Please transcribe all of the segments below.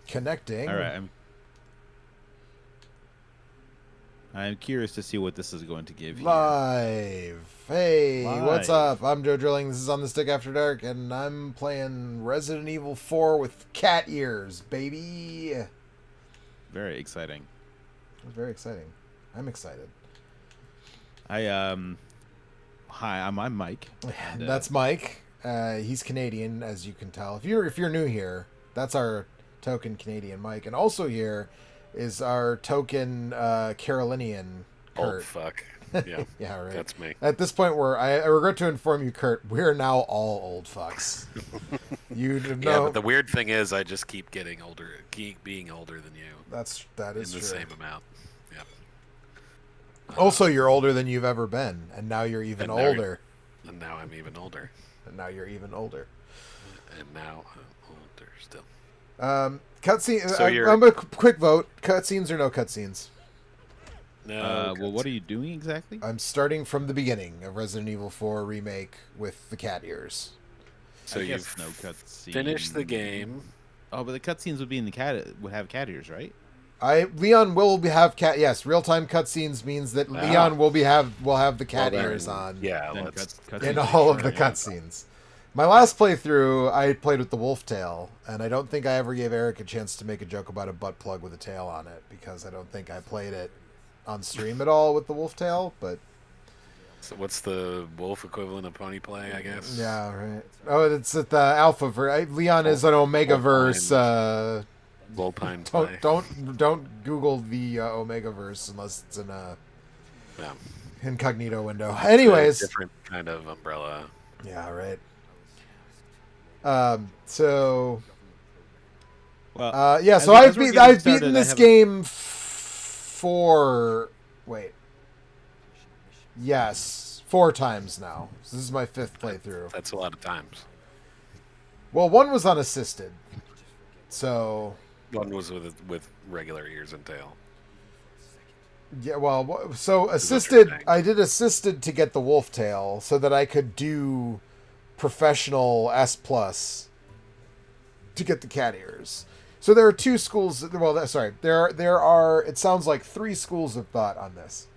Connecting. All right, I'm curious to see what this is going to give here. Live. Hey, what's Live. up? I'm Joe Drilling. This is On the Stick After Dark, and I'm playing Resident Evil 4 with cat ears, baby. It Very exciting. was very exciting. I'm excited. Hi, I'm Mike. And, That's Mike. He's Canadian, as you can tell. If you're new here, that's our token Canadian Mike, and also here is our token Carolinian Kurt. Old fuck. Yeah. Yeah, right. That's me. At this point, I regret to inform you, Kurt, we are now all old fucks. You know, Yeah, but the weird thing is, I just keep getting older, keep being older than you. that is in the true. same amount. Yeah. Also, you're older than you've ever been, and now you're even And now- older. And now I'm even older. And now you're even older. And now I'm older still. Cutscene. So you're- I'm a quick vote. Cutscenes or no cutscenes? No. well, what are you doing exactly? I'm starting from the beginning of Resident Evil 4 remake with the cat ears. So I you've guess no cutscene. finished the game. Oh, but the cutscenes would be in would have cat ears, right? Leon will have cat. Yes, real time cutscenes means that Ah. Leon will have the cat Well, then, ears on. Yeah, Then let's. cutscenes In are all of sure, the yeah. cutscenes. My last playthrough, I played with the wolf tail, and I don't think I ever gave Eric a chance to make a joke about a butt plug with a tail on it, because I don't think I played it on stream at all with the wolf tail, but So what's the wolf equivalent of pony play? I guess. yeah, right. Oh, it's at the alpha verse. Leon is an omega verse. Volpine play. Don't Google the omega verse unless it's in a Yeah. incognito window. It's a Anyways, different kind of umbrella. yeah, right. So Well, yeah, as so we- I've as we're beaten getting I've started, beaten I this have game four times now. So this is my fifth playthrough. That's a lot of times. Well, one was unassisted, so One was with regular ears and tail. yeah. Well, so what you're assisted. saying. I did assisted to get the wolf tail so that I could do professional S+ to get the cat ears. So there are two schools. Well, there are. It sounds like three schools of thought on this.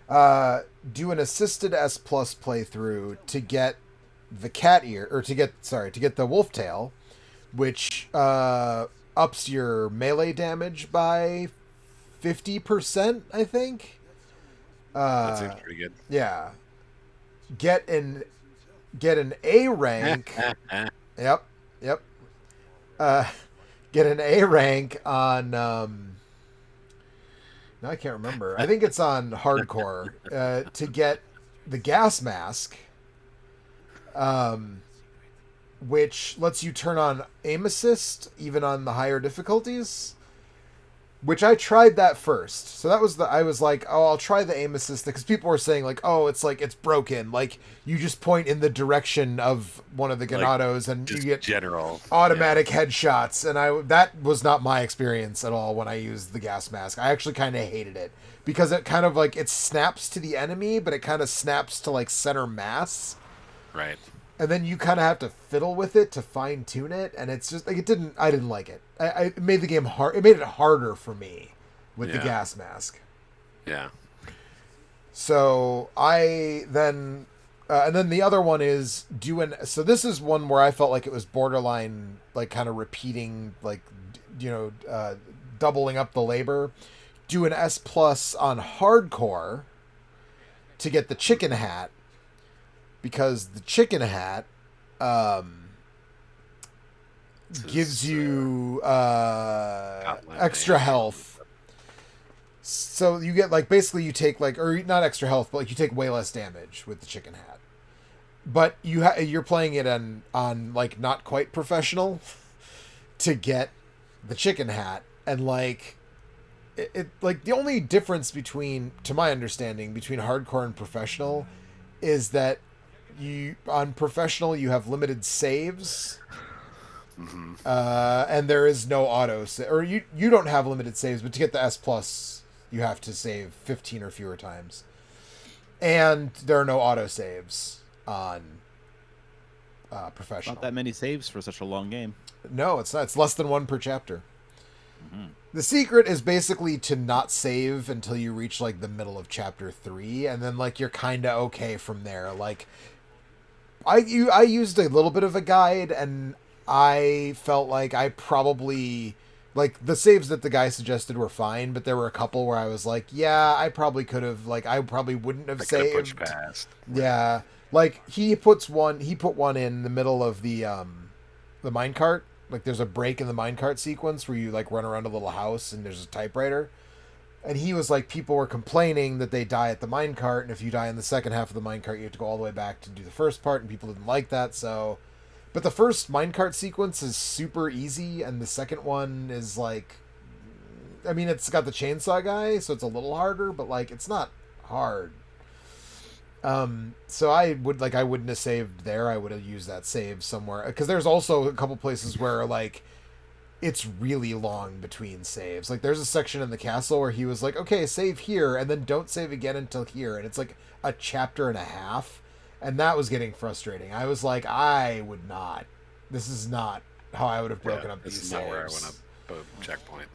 Do an assisted S+ playthrough to get the cat ear, or to get the wolf tail, which ups your melee damage by 50%, I think. That seems pretty good. Yeah. Get an A rank. Yep. Get an A rank on. Now I can't remember. I think it's on hardcore to get the gas mask, which lets you turn on aim assist even on the higher difficulties. Which I tried that first. So that was I was like, oh, I'll try the aim assist, because people were saying like, oh, it's broken. Like you just point in the direction of one of the Ganados and you Just get general automatic headshots. And that was not my experience at all when I used the gas mask. I actually kind of hated it because it kind of like it snaps to the enemy, but it kind of snaps to like center mass. Yeah. Right. And then you kind of have to fiddle with it to fine tune it, and it's just like I didn't like it. It made the game hard. It made it harder for me with the Yeah. gas mask. Yeah. So I then, and then the other one is so this is one where I felt like it was borderline, like kind of repeating, like, doubling up the labor. Do an S+ on hardcore to get the chicken hat, because the chicken hat gives you extra health. So you get like basically you take like, or not extra health, but like you take way less damage with the chicken hat. But you're playing it on like not quite professional to get the chicken hat, and like it like the only difference to my understanding between hardcore and professional is that on professional you have limited saves. Mm-hmm. And there is no auto or you don't have limited saves, but to get the S+ you have to save 15 or fewer times, and there are no auto saves on professional. Not that many saves for such a long game. No, it's not. It's less than one per chapter. Mm-hmm. The secret is basically to not save until you reach like the middle of chapter 3, and then like you're kind of okay from there. Like I used a little bit of a guide, and I felt like I probably like the saves that the guy suggested were fine, but there were a couple where I was like, yeah, I probably could have like I probably wouldn't have saved. Pushed past. Yeah, like he put one in the middle of the minecart. Like there's a break in the minecart sequence where you like run around a little house and there's a typewriter. And he was like, people were complaining that they die at the minecart, and if you die in the second half of the minecart, you have to go all the way back to do the first part, and people didn't like that, so... But the first minecart sequence is super easy, and the second one is like... I mean, it's got the chainsaw guy, so it's a little harder, but like, it's not hard. So I wouldn't have saved there. I would have used that save somewhere, because there's also a couple places where like it's really long between saves. Like there's a section in the castle where he was like, okay, save here and then don't save again until here, and it's like a chapter and a half, and that was getting frustrating. I was like, I would not. This is not how I would have broken up these saves. This is not where I want to put a checkpoint.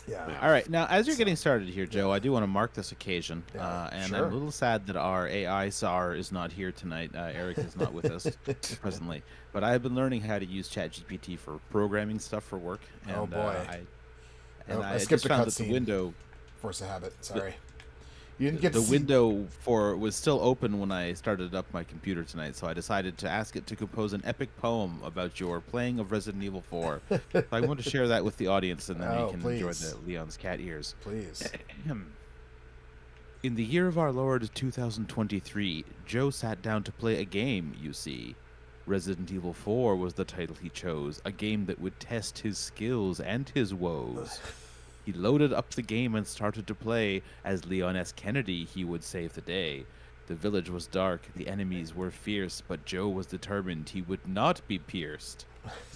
Yeah. All right. Now, as you're getting started here, Joe, I do want to mark this occasion. And sure. I'm a little sad that our AI czar is not here tonight. Eric is not with us presently. But I have been learning how to use ChatGPT for programming stuff for work. And, oh, boy. I skipped just a found that cutscene. the window... Force of habit. Sorry. You didn't get the to see... window was still open when I started up my computer tonight, so I decided to ask it to compose an epic poem about your playing of Resident Evil 4. So I want to share that with the audience, and then you can enjoy the Leon's cat ears. Please. In the year of our Lord 2023, Joe sat down to play a game, you see. Resident Evil 4 was the title he chose, a game that would test his skills and his woes. He loaded up the game and started to play. As Leon S. Kennedy, he would save the day. The village was dark, the enemies were fierce, but Joe was determined he would not be pierced.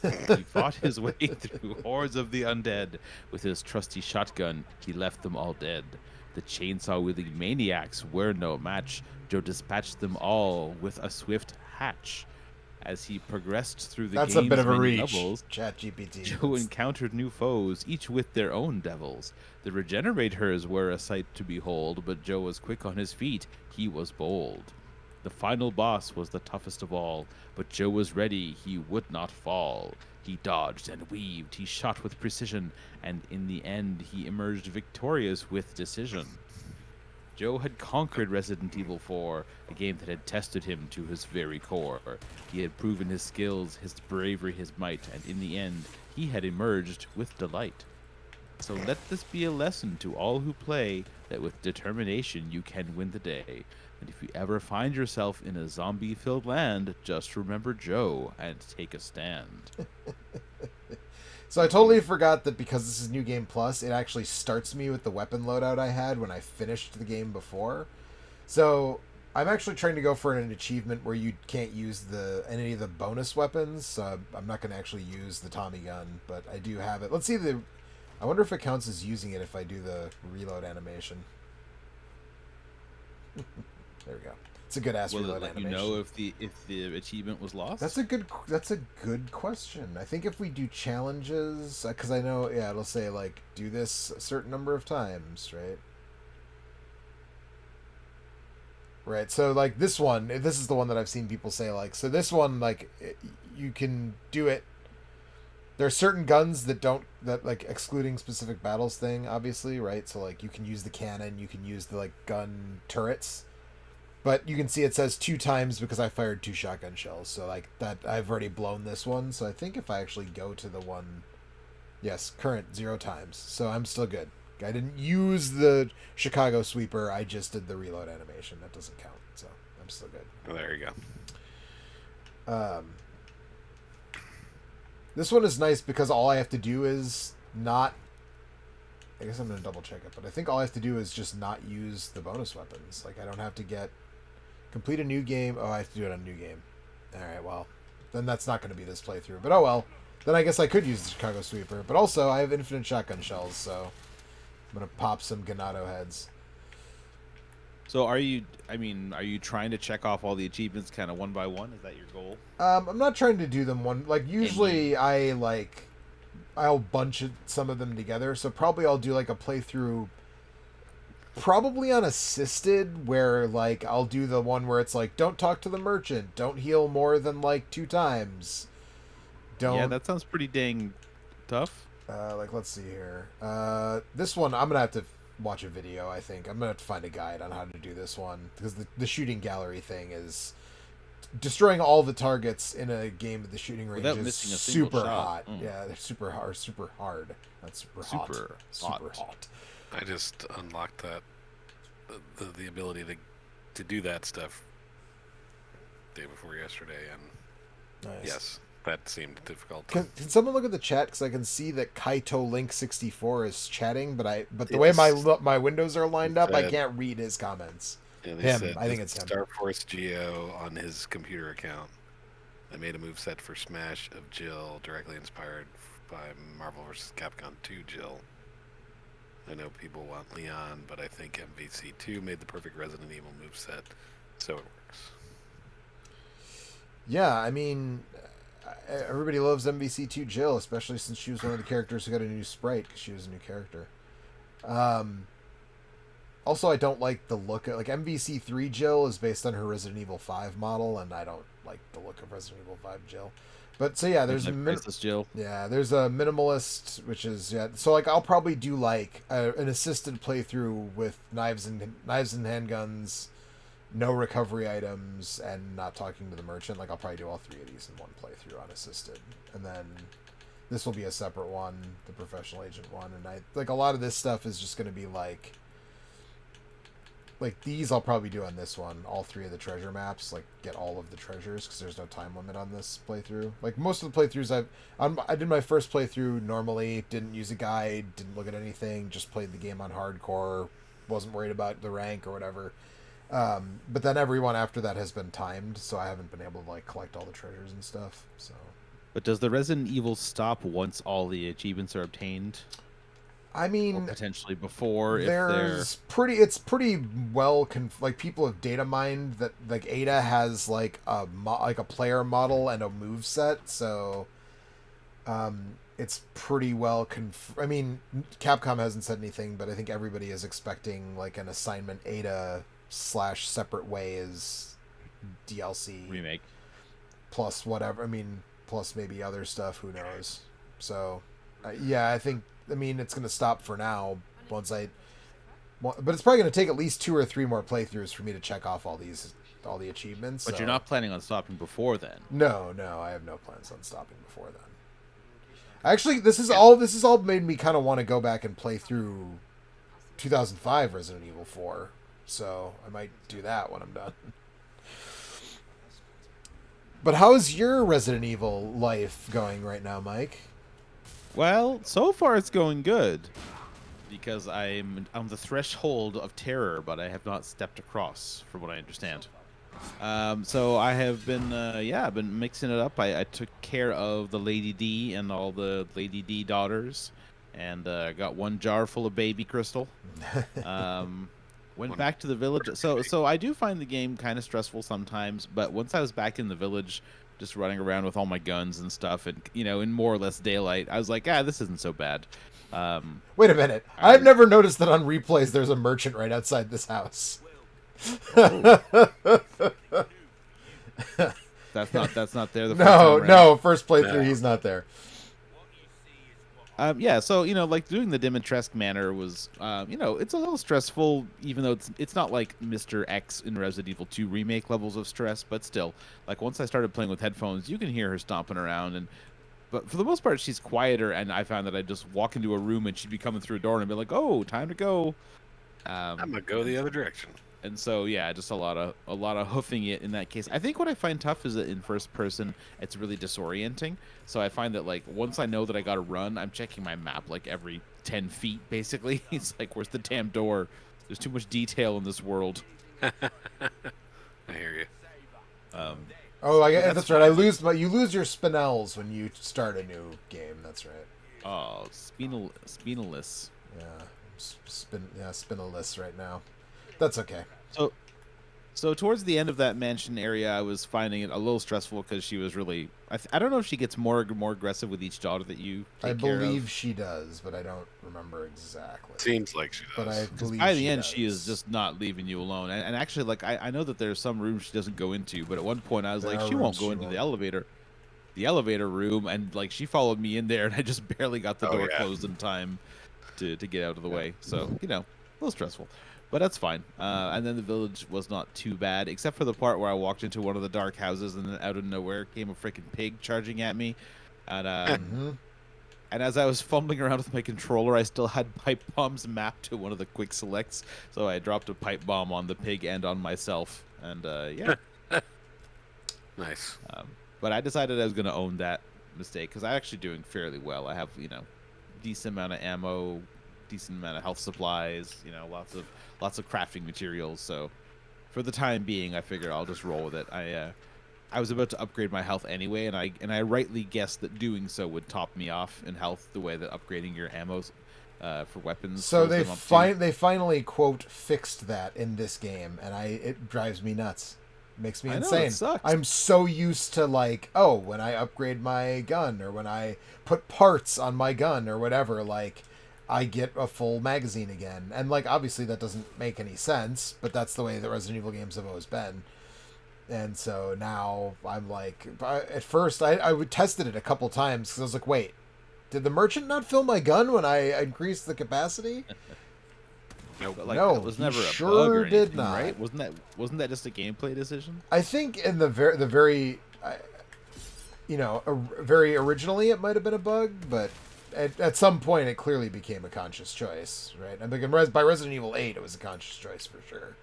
He fought his way through hordes of the undead. With his trusty shotgun, he left them all dead. The chainsaw-wielding maniacs were no match. Joe dispatched them all with a swift hatch. As he progressed through the That's game's a bit of a many reach. levels, ChatGPT. Joe encountered new foes, each with their own devils. The regenerators were a sight to behold, but Joe was quick on his feet. He was bold. The final boss was the toughest of all, but Joe was ready. He would not fall. He dodged and weaved. He shot with precision, and in the end, he emerged victorious with decision. Joe had conquered Resident Evil 4, a game that had tested him to his very core. He had proven his skills, his bravery, his might, and in the end, he had emerged with delight. So let this be a lesson to all who play that with determination you can win the day. And if you ever find yourself in a zombie-filled land, just remember Joe and take a stand. So I totally forgot that because this is New Game Plus, it actually starts me with the weapon loadout I had when I finished the game before. So I'm actually trying to go for an achievement where you can't use any of the bonus weapons. So I'm not going to actually use the Tommy gun, but I do have it. Let's see I wonder if it counts as using it if I do the reload animation. There we go. It's a good ass reload animation. You know if the achievement was lost? That's a good question. I think if we do challenges, because I know, it'll say like do this a certain number of times, right? Right. So like this is the one that I've seen people say like. So this one like you can do it. There are certain guns that like excluding specific battles thing, obviously, right? So like you can use the cannon, you can use the like gun turrets. But you can see it says 2 times because I fired 2 shotgun shells. So like that, I've already blown this one. So I think if I actually go to the one, yes, current 0 times. So I'm still good. I didn't use the Chicago sweeper. I just did the reload animation. That doesn't count. So I'm still good. Oh, there you go. This one is nice because all I have to do is not... I guess I'm going to double check it. But I think all I have to do is just not use the bonus weapons. Like I don't have to complete a new game. Oh, I have to do it on a new game. Alright, well. Then that's not going to be this playthrough. But oh well. Then I guess I could use the Chicago Sweeper. But also, I have infinite shotgun shells, so I'm going to pop some Ganado heads. So are you? I mean, are you trying to check off all the achievements kind of one by one? Is that your goal? I'm not trying to do them one like Any? usually I'll bunch some of them together. So probably I'll do like a playthrough, probably unassisted, where like I'll do the one where it's like don't talk to the merchant, don't heal more than like 2 times, Yeah, don't that sounds pretty dang tough. like let's see here. This one I'm gonna have to watch a video. I think I'm gonna have to find a guide on how to do this one because the shooting gallery thing is destroying all the targets in a game at the shooting range Without is missing a single super shot. hot. Mm. Yeah, they're super hard, super hard, not super hot. Super Super hot. hot. I just unlocked that the ability to do that stuff day before yesterday, and Nice. yes, that seemed difficult. Can someone look at the chat because I can see that Kaito Link 64 is chatting, but the way Yes. my windows are lined up, I Said- can't read his comments. Yeah, they Him, said I think this it's him. Star Force Geo on his computer account. I made a move set for Smash of Jill, directly inspired by Marvel vs. Capcom 2 Jill. I know people want Leon, but I think MVC2 made the perfect Resident Evil move set, so it works. Yeah, I mean, everybody loves MVC2 Jill, especially since she was one of the characters who got a new sprite because she was a new character. Also, I don't like the look of, like, MVC3 Jill is based on her Resident Evil 5 model, and I don't like the look of Resident Evil 5 Jill. But so yeah, there's Princess Jill. there's a minimalist, which is so like I'll probably do like an assisted playthrough with knives and handguns, no recovery items, and not talking to the merchant. Like I'll probably do all 3 of these in one playthrough unassisted, and then this will be a separate one, the professional agent one, and I like a lot of this stuff is just going to be like these I'll probably do on this one, all 3 of the treasure maps, like get all of the treasures because there's no time limit on this playthrough. Like most of the playthroughs I did my first playthrough normally, didn't use a guide, didn't look at anything, just played the game on hardcore, wasn't worried about the rank or whatever. But then everyone after that has been timed, so I haven't been able to like collect all the treasures and stuff. So, But does the Resident Evil stop once all the achievements are obtained? I Or mean, potentially before, if they're... it's pretty well like people have data mined that like Ada has like like a player model and a move set, so it's pretty well I mean, Capcom hasn't said anything, but I think everybody is expecting like an assignment Ada / separate ways DLC remake. plus whatever. I mean, plus maybe other stuff. Who knows? So, yeah, I mean, it's gonna stop for now. But it's probably gonna take at least 2 or 3 more playthroughs for me to check off all the achievements. But so. you're not planning on stopping before then. No, I have no plans on stopping before then. Actually, this is all made me kind of want to go back and play through 2005 Resident Evil 4. So I might do that when I'm done. But how's your Resident Evil life going right now, Mike? Well, so far it's going good. Because I'm on the threshold of terror, but I have not stepped across, from what I understand. So I have been, I've been mixing it up. I took care of the Lady D and all the Lady D daughters, and got 1 jar full of baby crystal. Went back to the village. So I do find the game kind of stressful sometimes, but once I was back in the village, just running around with all my guns and stuff, and in more or less daylight, I was like, this isn't so bad. Wait a minute. I've never noticed that on replays there's a merchant right outside this house. That's not there. No, first playthrough he's not there. So like doing the Dimitrescu manor was, it's a little stressful, even though it's not like Mr. X in Resident Evil 2 remake levels of stress, but still, like once I started playing with headphones, you can hear her stomping around, but for the most part, she's quieter, and I found that I'd just walk into a room and she'd be coming through a door and I'd be like, "Oh, time to go." I'm gonna go the other direction. And so, yeah, just a lot of hoofing it in that case. I think what I find tough is that in first person, it's really disorienting. So I find that, like, once I know that I got to run, I'm checking my map, like, every 10 feet, basically. It's like, where's the damn door? There's too much detail in this world. I hear you. That's right. You lose your spinels when you start a new game. That's right. Oh, spineless. Yeah, spineless right now. That's okay. So So towards the end of that mansion area, I was finding it a little stressful because she was really. I don't know if she gets more aggressive with each daughter that you I take care believe of. she does, but I don't remember exactly. Seems like she But I does. Because believe by the she end, does. she is just not leaving you alone. And actually, like I know that there's some rooms she doesn't go into, but at one point I was There like, are she rooms won't go she into won't. the elevator room, and like she followed me in there, and I just barely got the Oh, door yeah. closed in time to get out of the way. So a little stressful. But that's fine. And then the village was not too bad, except for the part where I walked into one of the dark houses, and then out of nowhere came a freaking pig charging at me. And and as I was fumbling around with my controller, I still had pipe bombs mapped to one of the quick selects, so I dropped a pipe bomb on the pig and on myself. And yeah, Nice. but I decided I was going to own that mistake because I'm actually doing fairly well. I have decent amount of ammo, decent amount of health supplies, lots of crafting materials. So for the time being, I figured I'll just roll with it. I was about to upgrade my health anyway, and I rightly guessed that doing so would top me off in health the way that upgrading your ammos for weapons. So throws them up too. they finally quote fixed that in this game, and it drives me nuts. Makes me I know, insane. it sucks. I'm so used to like, oh, when I upgrade my gun or when I put parts on my gun or whatever, like I get a full magazine again. And like obviously that doesn't make any sense, but that's the way the Resident Evil games have always been. And so now I'm like, at first I would tested it a couple times because I was like, wait, did the merchant not fill my gun when I increased the capacity? But, like, No, that was he never a sure bug or did anything, not. right? Wasn't that just a gameplay decision? I think in the very very originally it might have been a bug, but at some point it clearly became a conscious choice, right? I think by Resident Evil 8 it was a conscious choice for sure.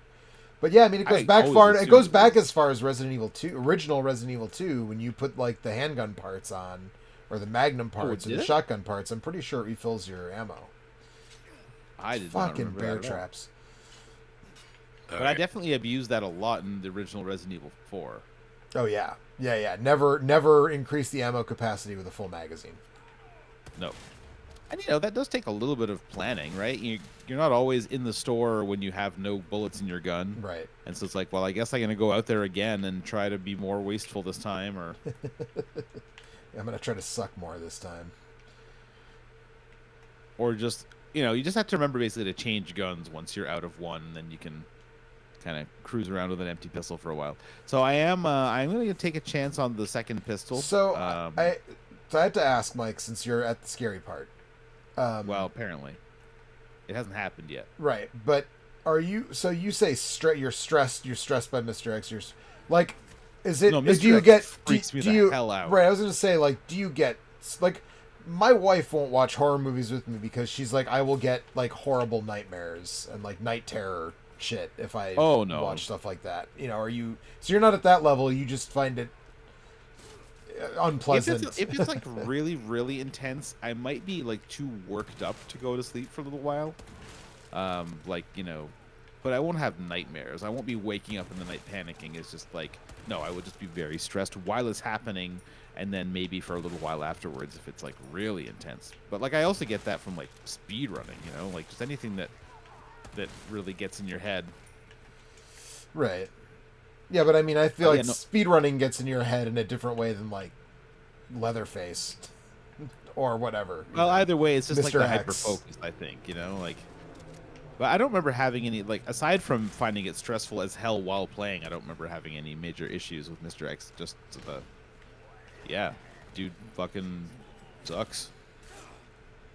But yeah, I mean it goes back always far. It assumed goes it back was. as far as Resident Evil 2, original Resident Evil 2, when you put like the handgun parts on, or the Magnum parts, or did the it? shotgun parts. I'm pretty sure it refills your ammo. I did not Fucking remember bear that at all. traps. But I definitely abused that a lot in the original Resident Evil 4. Oh yeah, yeah. Never increase the ammo capacity with a full magazine. No. And that does take a little bit of planning, right? You're not always in the store when you have no bullets in your gun. Right. And so it's like, well, I guess I'm going to go out there again and try to be more wasteful this time, or I'm gonna try to suck more this time. just, you just have to remember basically to change guns once you're out of one, and then you can kind of cruise around with an empty pistol for a while. So I'm going to take a chance on the second pistol. So I had to ask Mike, since you're at the scary part. Well, apparently, it hasn't happened yet. Right, but are you? So you say you're stressed. You're stressed by Mr. X. You're like, is it? No, Do Mr. you X get? freaks me do the you, hell out. Right, I was gonna say, like, do you get like? My wife won't watch horror movies with me because she's like, I will get like horrible nightmares and like night terror shit if I watch stuff like that. Are you? So you're not at that level. You just find it unpleasant. If it's like really, really intense, I might be like too worked up to go to sleep for a little while. But I won't have nightmares. I won't be waking up in the night panicking. It's just like, no, I would just be very stressed while it's happening, and then maybe for a little while afterwards if it's like really intense. But like I also get that from like speed running, like just anything that really gets in your head. Right. Yeah, but I mean, I feel like no. speedrunning gets in your head in a different way than like Leatherface or whatever. Well, either way, it's just like Mr. the X. hyper focus, I think, like. But I don't remember having any, like, aside from finding it stressful as hell while playing, I don't remember having any major issues with Mr. X. Just dude fucking sucks.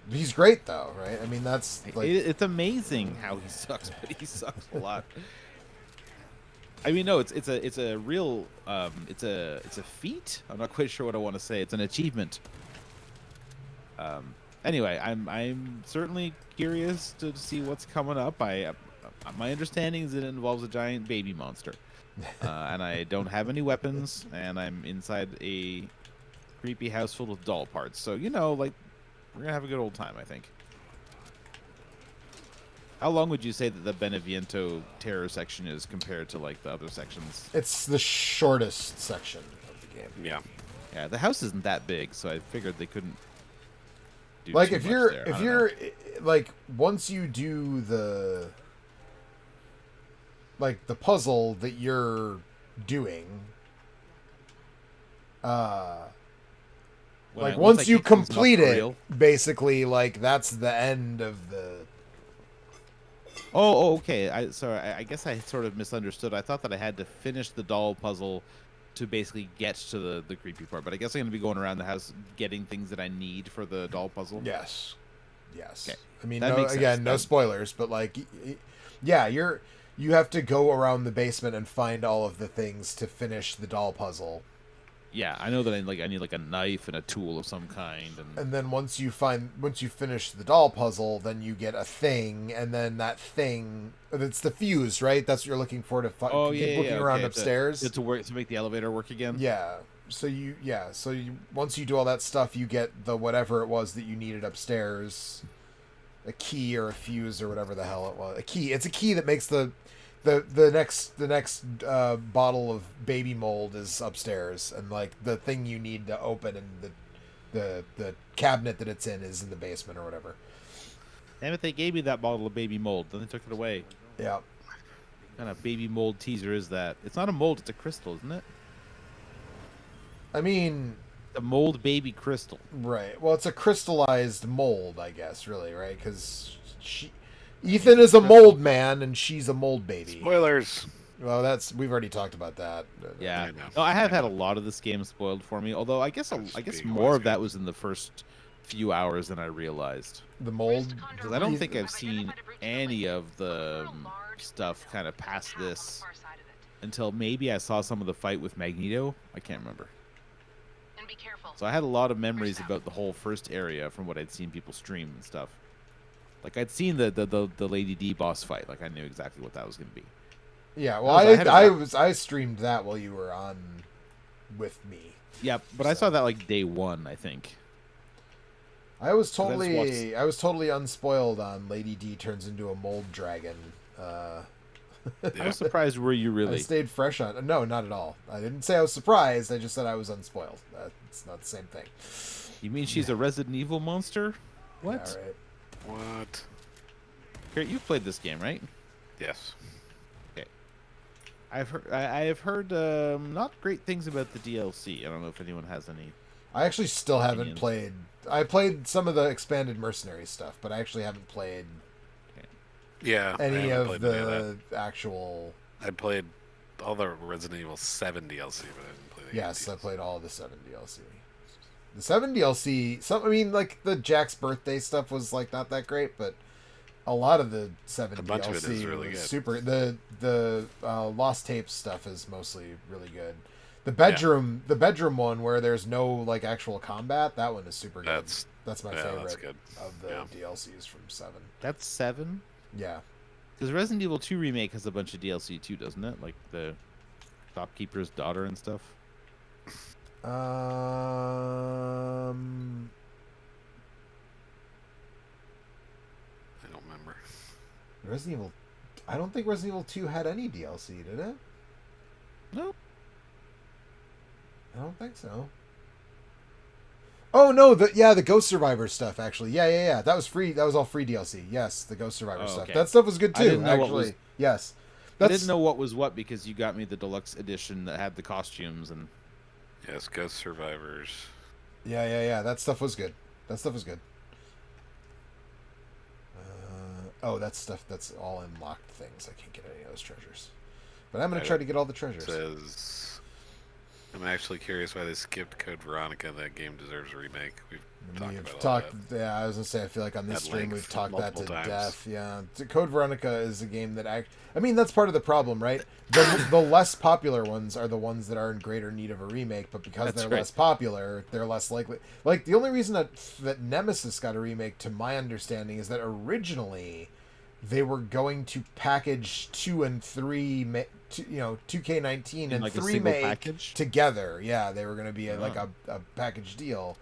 He's great though, right? I mean, that's like It's amazing how he sucks, but he sucks a lot. I mean, no, it's a real it's a feat. I'm not quite sure what I want to say. It's an achievement. Anyway, I'm certainly curious to see what's coming up. My understanding is that it involves a giant baby monster, and I don't have any weapons, and I'm inside a creepy house full of doll parts. So like we're gonna have a good old time, I think. How long would you say that the Beneviento terror section is compared to like the other sections? it's the shortest section of the game. Yeah. Yeah, the house isn't that big, so I figured they couldn't do Like too if much you're there. I if don't you're know. like once you do the like the puzzle that you're doing. Like once you complete it, basically, like that's the end of the. Oh, okay. I guess I sort of misunderstood. I thought that I had to finish the doll puzzle to basically get to the creepy part. But I guess I'm going to be going around the house getting things that I need for the doll puzzle. Yes. Okay. I mean, no spoilers, but like, yeah, you have to go around the basement and find all of the things to finish the doll puzzle. Yeah, I know that I need like a knife and a tool of some kind, and then once you finish the doll puzzle, then you get a thing, and then that thing, it's the fuse, right? That's what you're looking for to keep looking around upstairs to make the elevator work again. Yeah. So once you do all that stuff, you get the whatever it was that you needed upstairs, a key or a fuse or whatever the hell it was. A key. It's a key that makes the next bottle of baby mold is upstairs, and like the thing you need to open and the cabinet that it's in is in the basement or whatever. Damn it! They gave me that bottle of baby mold, then they took it away. Yeah. What kind of baby mold teaser is that? It's not a mold; it's a crystal, isn't it? I mean, the mold baby crystal. Right. Well, it's a crystallized mold, I guess. Really, right? Because Ethan is a mold man, and she's a mold baby. Spoilers. Well, we've already talked about that. Yeah. I have had a lot of this game spoiled for me. Although I guess more of that was in the first few hours than I realized. The mold. Because I don't think I've seen any of the stuff kind of past this until maybe I saw some of the fight with Magneto. I can't remember. So I had a lot of memories about the whole first area from what I'd seen people stream and stuff. Like I'd seen the Lady D boss fight. Like I knew exactly what that was going to be. Yeah, well, I streamed that while you were on with me. Yeah, but I saw that like day one, I think. I was totally unspoiled on Lady D turns into a mold dragon. I was surprised. Were you really? I stayed fresh on. No, not at all. I didn't say I was surprised. I just said I was unspoiled. It's not the same thing. You mean she's a Resident Evil monster? What? Yeah, right. What? Kurt, you've played this game, right? Yes. Okay. I have heard not great things about the DLC. I don't know if anyone has any. I actually still haven't played. I played some of the expanded mercenary stuff, but I actually haven't played. Yeah. Any of the actual. I played all the Resident Evil 7 DLC, but I didn't play the Yes, I played all the 7 DLC. The 7 DLC, I mean, like the Jack's birthday stuff was like not that great, but a lot of the 7 DLC of it is really good. Super. The Lost Tapes stuff is mostly really good. The bedroom one where there's no like actual combat, that one is super good. That's my favorite of the DLCs from 7. That's 7? Yeah. Because Resident Evil 2 Remake has a bunch of DLC too, doesn't it? Like the shopkeeper's daughter and stuff. I don't remember. Resident Evil. I don't think Resident Evil 2 had any DLC, did it? No. I don't think so. Oh no, the Ghost Survivor stuff actually. Yeah. That was free. That was all free DLC. Yes, the Ghost Survivor stuff. Okay. That stuff was good too. Actually, yes. I didn't know what was what because you got me the deluxe edition that had the costumes and. Yes, Ghost Survivors. Yeah. That stuff was good. That's stuff. That's all unlocked things. I can't get any of those treasures, but I'm gonna try to get all the treasures. I'm actually curious why they skipped Code Veronica. That game deserves a remake. We've talked about that. Yeah, I was gonna say I feel like on this stream we've talked that to death. Yeah, Code Veronica is a game that I mean that's part of the problem, right? The less popular ones are the ones that are in greater need of a remake, but because they're less popular, they're less likely. Like the only reason that Nemesis got a remake, to my understanding, is that originally they were going to package 2 and 3. 2K19 and like 3 make together. Yeah, they were going to be like a package deal,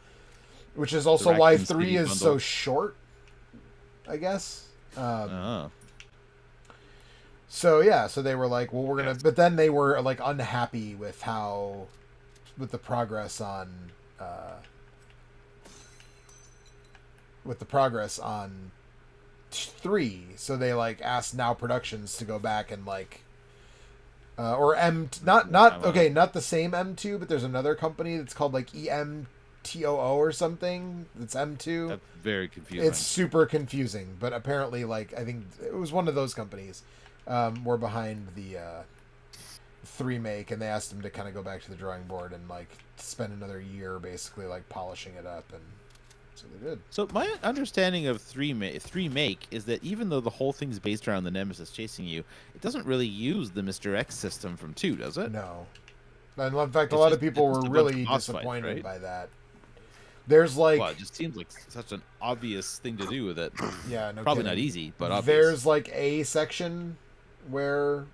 which is also why 3 is so short, I guess. So they were like, well, we're gonna, but then they were like unhappy with the progress on 3, so they like asked Now Productions to go back and like or not okay, not the same M2, but there's another company that's called like EMTOO or something. That's M2. That's very confusing. It's super confusing, but apparently, like, I think it was one of those companies were behind the 3 make, and they asked them to kind of go back to the drawing board and like spend another year basically like polishing it up, and so they did. So my understanding of 3 make is that even though the whole thing's based around the Nemesis chasing you, it doesn't really use the Mr. X system from 2, does it? No. And in fact, a lot of people were really disappointed fights, right? by that. There's like... Well, it just seems like such an obvious thing to do with it. Yeah, no Probably kidding. not easy, but obvious. There's like a section where...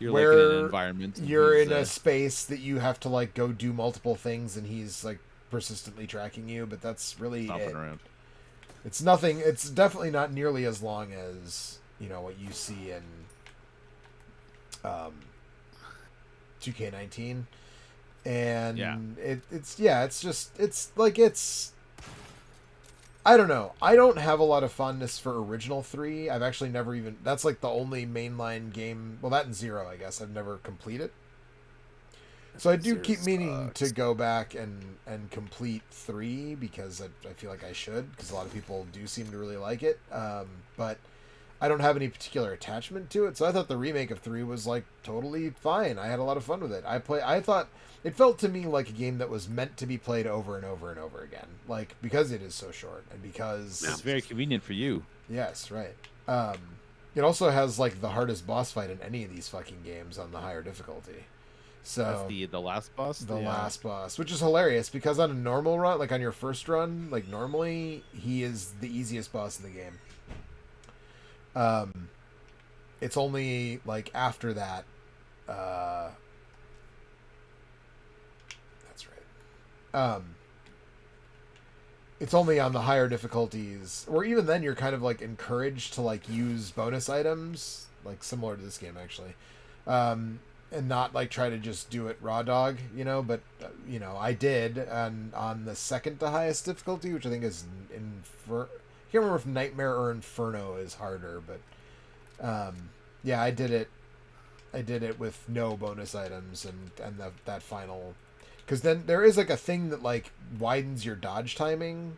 You're like in an environment. You're in a space that you have to like go do multiple things, and he's like persistently tracking you, but that's really it. Around. It's nothing. It's definitely not nearly as long as, you know, what you see in 2K19, and yeah. it's I don't know. I don't have a lot of fondness for Original 3. I've actually never even... That's like the only mainline game... Well, that and 0, I guess. I've never completed. So I do keep meaning to go back and complete 3, because I feel like I should, because a lot of people do seem to really like it. But I don't have any particular attachment to it, so I thought the remake of 3 was like totally fine. I had a lot of fun with it. I thought it felt to me like a game that was meant to be played over and over and over again, like, because it is so short and because it's very convenient for you. Yes, right. It also has like the hardest boss fight in any of these fucking games on the higher difficulty. So that's the last boss. The last boss, which is hilarious because on a normal run, like on your first run, like normally he is the easiest boss in the game. It's only like after that. That's right. It's only on the higher difficulties, or even then you're kind of like encouraged to like use bonus items, like similar to this game actually, and not like try to just do it raw dog, you know. But you know, I did on the second to highest difficulty, which I think is I can't remember if Nightmare or Inferno is harder, but yeah, I did it with no bonus items and that final, because then there is like a thing that like widens your dodge timing.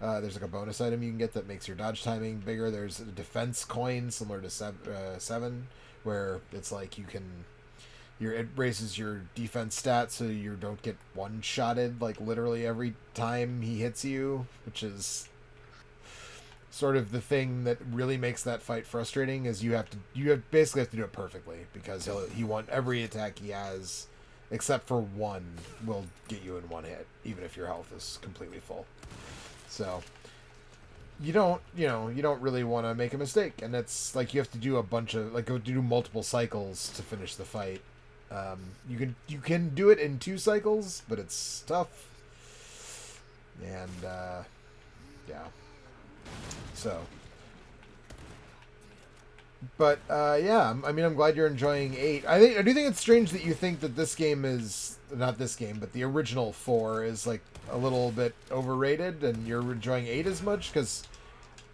There's like a bonus item you can get that makes your dodge timing bigger. There's a defense coin similar to 7, where it's like it raises your defense stat so you don't get one-shotted like literally every time he hits you, which is sort of the thing that really makes that fight frustrating. Is you basically have to do it perfectly, because he want every attack he has except for one will get you in one hit, even if your health is completely full. So you don't really want to make a mistake, and it's like you have to do a bunch of like go do multiple cycles to finish the fight. You can do it in 2 cycles, but it's tough. And yeah. So, but yeah, I mean, I'm glad you're enjoying 8. I do think it's strange that you think that this game is not this game, but the original 4 is like a little bit overrated, and you're enjoying 8 as much, because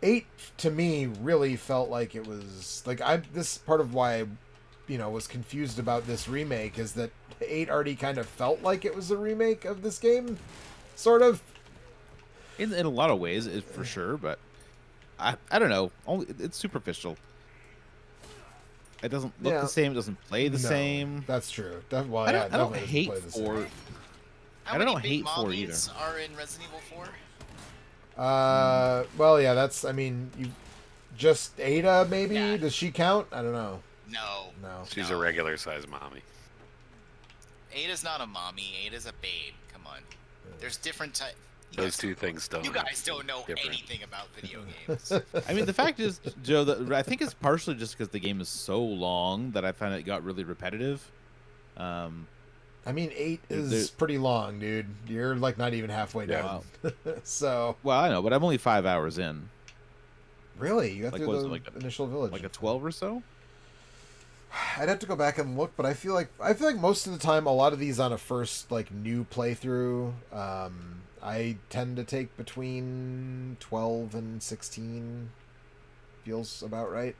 8 to me really felt like it was like this part of why I was confused about this remake is that 8 already kind of felt like it was a remake of this game, sort of. In a lot of ways, for sure, but I don't know. It's superficial. It doesn't look the same. It doesn't play the same. That's true. I don't hate 4. I don't hate 4 either. Are in Resident Evil 4? Well, yeah. That's. I mean, you just Ada maybe. Yeah. Does she count? I don't know. No. She's a regular size mommy. Ada's not a mommy. Ada's a babe. Come on. There's different types. Those two things don't. You guys don't know anything about video games. I mean, the fact is, Joe, that I think it's partially just because the game is so long that I found it got really repetitive. I mean, 8 is pretty long, dude. You're like not even halfway down. Wow. So. Well, I know, but I'm only 5 hours in. Really? You got through the initial village? Like a 12 or so? I'd have to go back and look, but I feel like most of the time, a lot of these on a first like new playthrough, I tend to take between 12 and 16. Feels about right.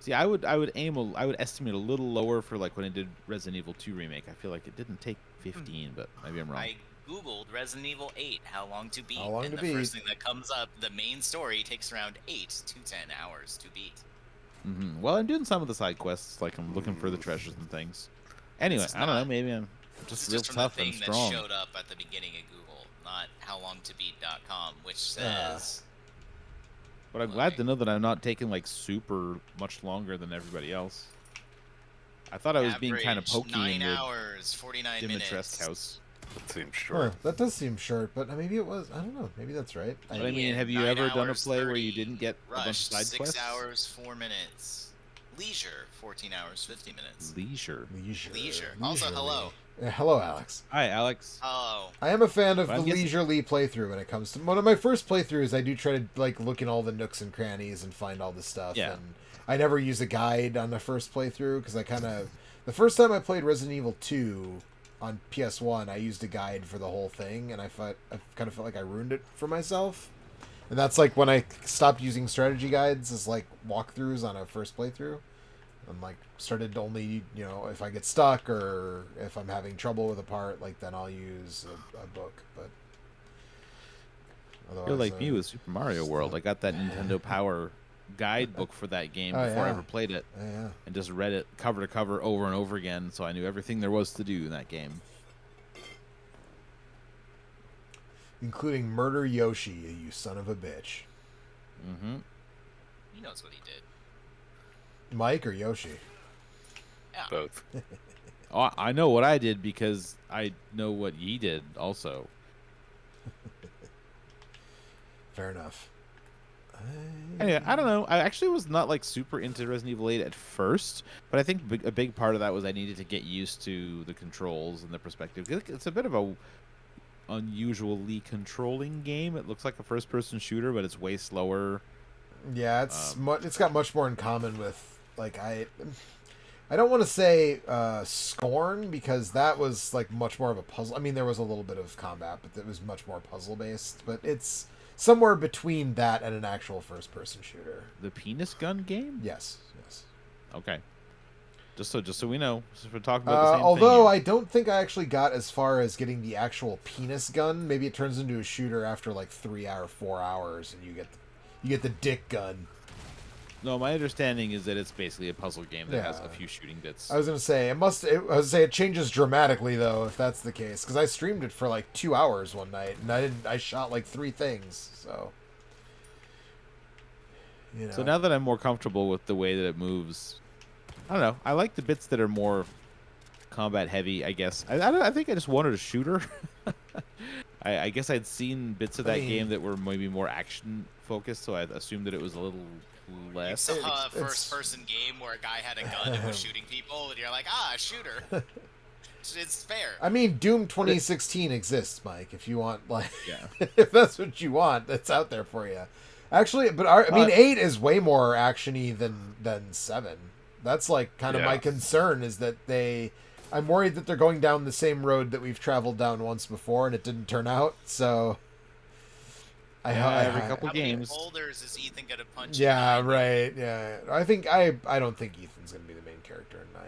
See, I would estimate a little lower for like when I did Resident Evil 2 remake. I feel like it didn't take 15, but maybe I'm wrong. I googled Resident Evil 8, how long to beat, How long and to the beat? first thing that comes up, the main story takes around 8 to 10 hours to beat. Well, I'm doing some of the side quests, like I'm looking for the treasures and things. Anyway, This is I don't know. not- Maybe I'm This just is real just from tough the and thing strong. that showed up at the beginning of Google, not howlongtobeat.com, which says But I'm glad to know that I'm not taking like super much longer than everybody else. I thought I was being kind of average pokey in 9 the hours, 49 Dimitrescu minutes. house. That seems Huh, short. that does seem short, but maybe it was. I don't know. Maybe that's right. But I mean, Yeah, have you 9 ever done a hours, play where 30, you didn't get a bunch of Rush, side 6 quests? hours, 4 minutes. Leisure, 14 hours, 50 minutes. Leisure. Leisure. Also, hello. Hello, Alex. Hi, Alex. Oh, I am a fan of But the I'm guessing- leisurely playthrough when it comes to one of my first playthroughs. I do try to like look in all the nooks and crannies and find all the stuff. Yeah. And I never use a guide on the first playthrough because I kind of the first time I played Resident Evil 2 on PS1, I used a guide for the whole thing, and I kind of felt like I ruined it for myself. And that's like when I stopped using strategy guides as like walkthroughs on a first playthrough. I'm like started only, if I get stuck or if I'm having trouble with a part, like then I'll use a book. But You're otherwise, like me with Super Mario World. I got that Nintendo Power guidebook for that game Oh, before I yeah. ever played it, yeah. and just read it cover to cover over and over again, so I knew everything there was to do in that game. Including murder Yoshi, you son of a bitch. Mm-hmm. he knows what he did. Mike or Yoshi? Yeah. Both. Oh, I know what I did because I know what he did also. Fair enough. Anyway, I don't know. I actually was not like super into Resident Evil 8 at first, but I think a big part of that was I needed to get used to the controls and the perspective. It's a bit of a unusually controlling game. It looks like a first-person shooter, but it's way slower. Yeah, it's got much more in common with like I don't want to say Scorn because that was like much more of a puzzle. I mean, there was a little bit of combat, but it was much more puzzle based. But it's somewhere between that and an actual first person shooter. The penis gun game? Yes. Okay. Just so we know, since we're talking about the same Although thing. I don't think I actually got as far as getting the actual penis gun. Maybe it turns into a shooter after like 4 hours, and you get the dick gun. No, my understanding is that it's basically a puzzle game that has a few shooting bits. I was gonna say it changes dramatically though if that's the case because I streamed it for like 2 hours one night and I shot like 3 things so. So now that I'm more comfortable with the way that it moves, I don't know. I like the bits that are more combat heavy, I guess. I think I just wanted a shooter. I guess I'd seen bits of that game that were maybe more action focused, so I assumed that it was a little You less. saw a first-person game where a guy had a gun and was shooting people, and you're like, a shooter. It's fair. I mean, Doom 2016 exists, Mike. If you want, like, Yeah. if that's what you want, that's out there for you. Actually, but I mean, 8 is way more actiony than 7. That's like kind of my concern is that I'm worried that they're going down the same road that we've traveled down once before, and it didn't turn out. So, every couple How many games. boulders is Ethan gonna punch? Yeah, in 9? right. Yeah, I don't think Ethan's gonna be the main character in 9.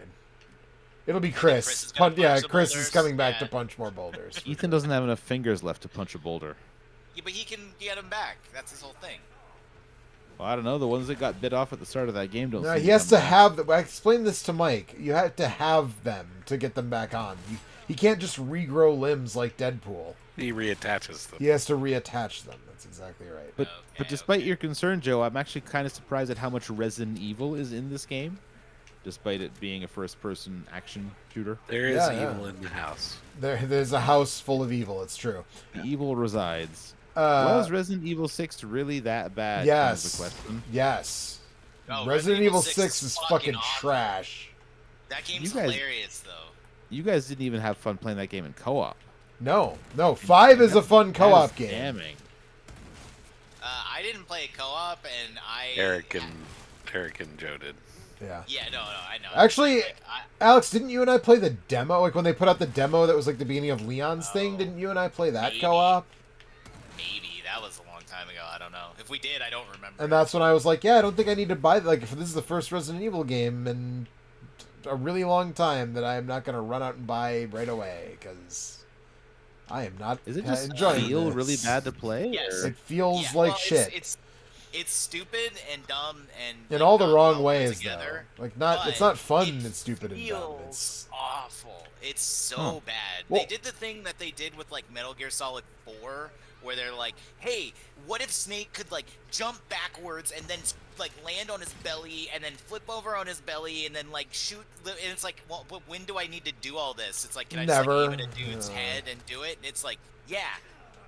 It'll be Chris. Chris is gonna punch the Chris is boulders? coming back Yeah. to punch more boulders. Ethan doesn't have enough fingers left to punch a boulder. Yeah, but he can get him back. That's his whole thing. Well, I don't know. The ones that got bit off at the start of that game don't. No, seem he has come to back. have them. I explained this to Mike. You have to have them to get them back on. He can't just regrow limbs like Deadpool. He reattaches them. He has to reattach them. That's exactly right. But despite your concern, Joe, I'm actually kind of surprised at how much Resident Evil is in this game, despite it being a first-person action shooter. There is Yeah, evil in the house. There's a house full of evil. It's true. The evil resides. Was Resident Evil 6 really that bad? Yes. Is the question. Yes. No, Resident Evil 6 is fucking awesome. trash. That game's You guys- hilarious, though. You guys didn't even have fun playing that game in co-op. No. 5 is a fun co-op That is game. Damning. I didn't play co-op, and Eric and Joe did. Yeah. Yeah, no, I know. Actually, Like, Alex, didn't you and I play the demo? Like when they put out the demo that was like the beginning of Leon's thing, didn't you and I play that maybe. co-op? maybe that was a long time ago. I don't know. If we did, I don't remember. And that's when I was like, yeah, I don't think I need to buy, like, if this is the first Resident Evil game in a really long time that I'm not going to run out and buy right away, because I am not Is it just enjoying feel this. really bad to play? Yes. or- It feels Yeah, like well, shit. It's stupid and dumb and In like, all the not wrong well put ways, together, though. Like, not, it's but not fun, it it's stupid and dumb. feels It's... awful. It's so Huh. bad. Well- They did the thing that they did with like Metal Gear Solid 4, where they're like, "Hey, what if Snake could like jump backwards and then like land on his belly and then flip over on his belly and then like shoot?" And it's like, well, but when do I need to do all this? It's like, can I just Never. like aim at a dude's head and do it? And it's like, yeah.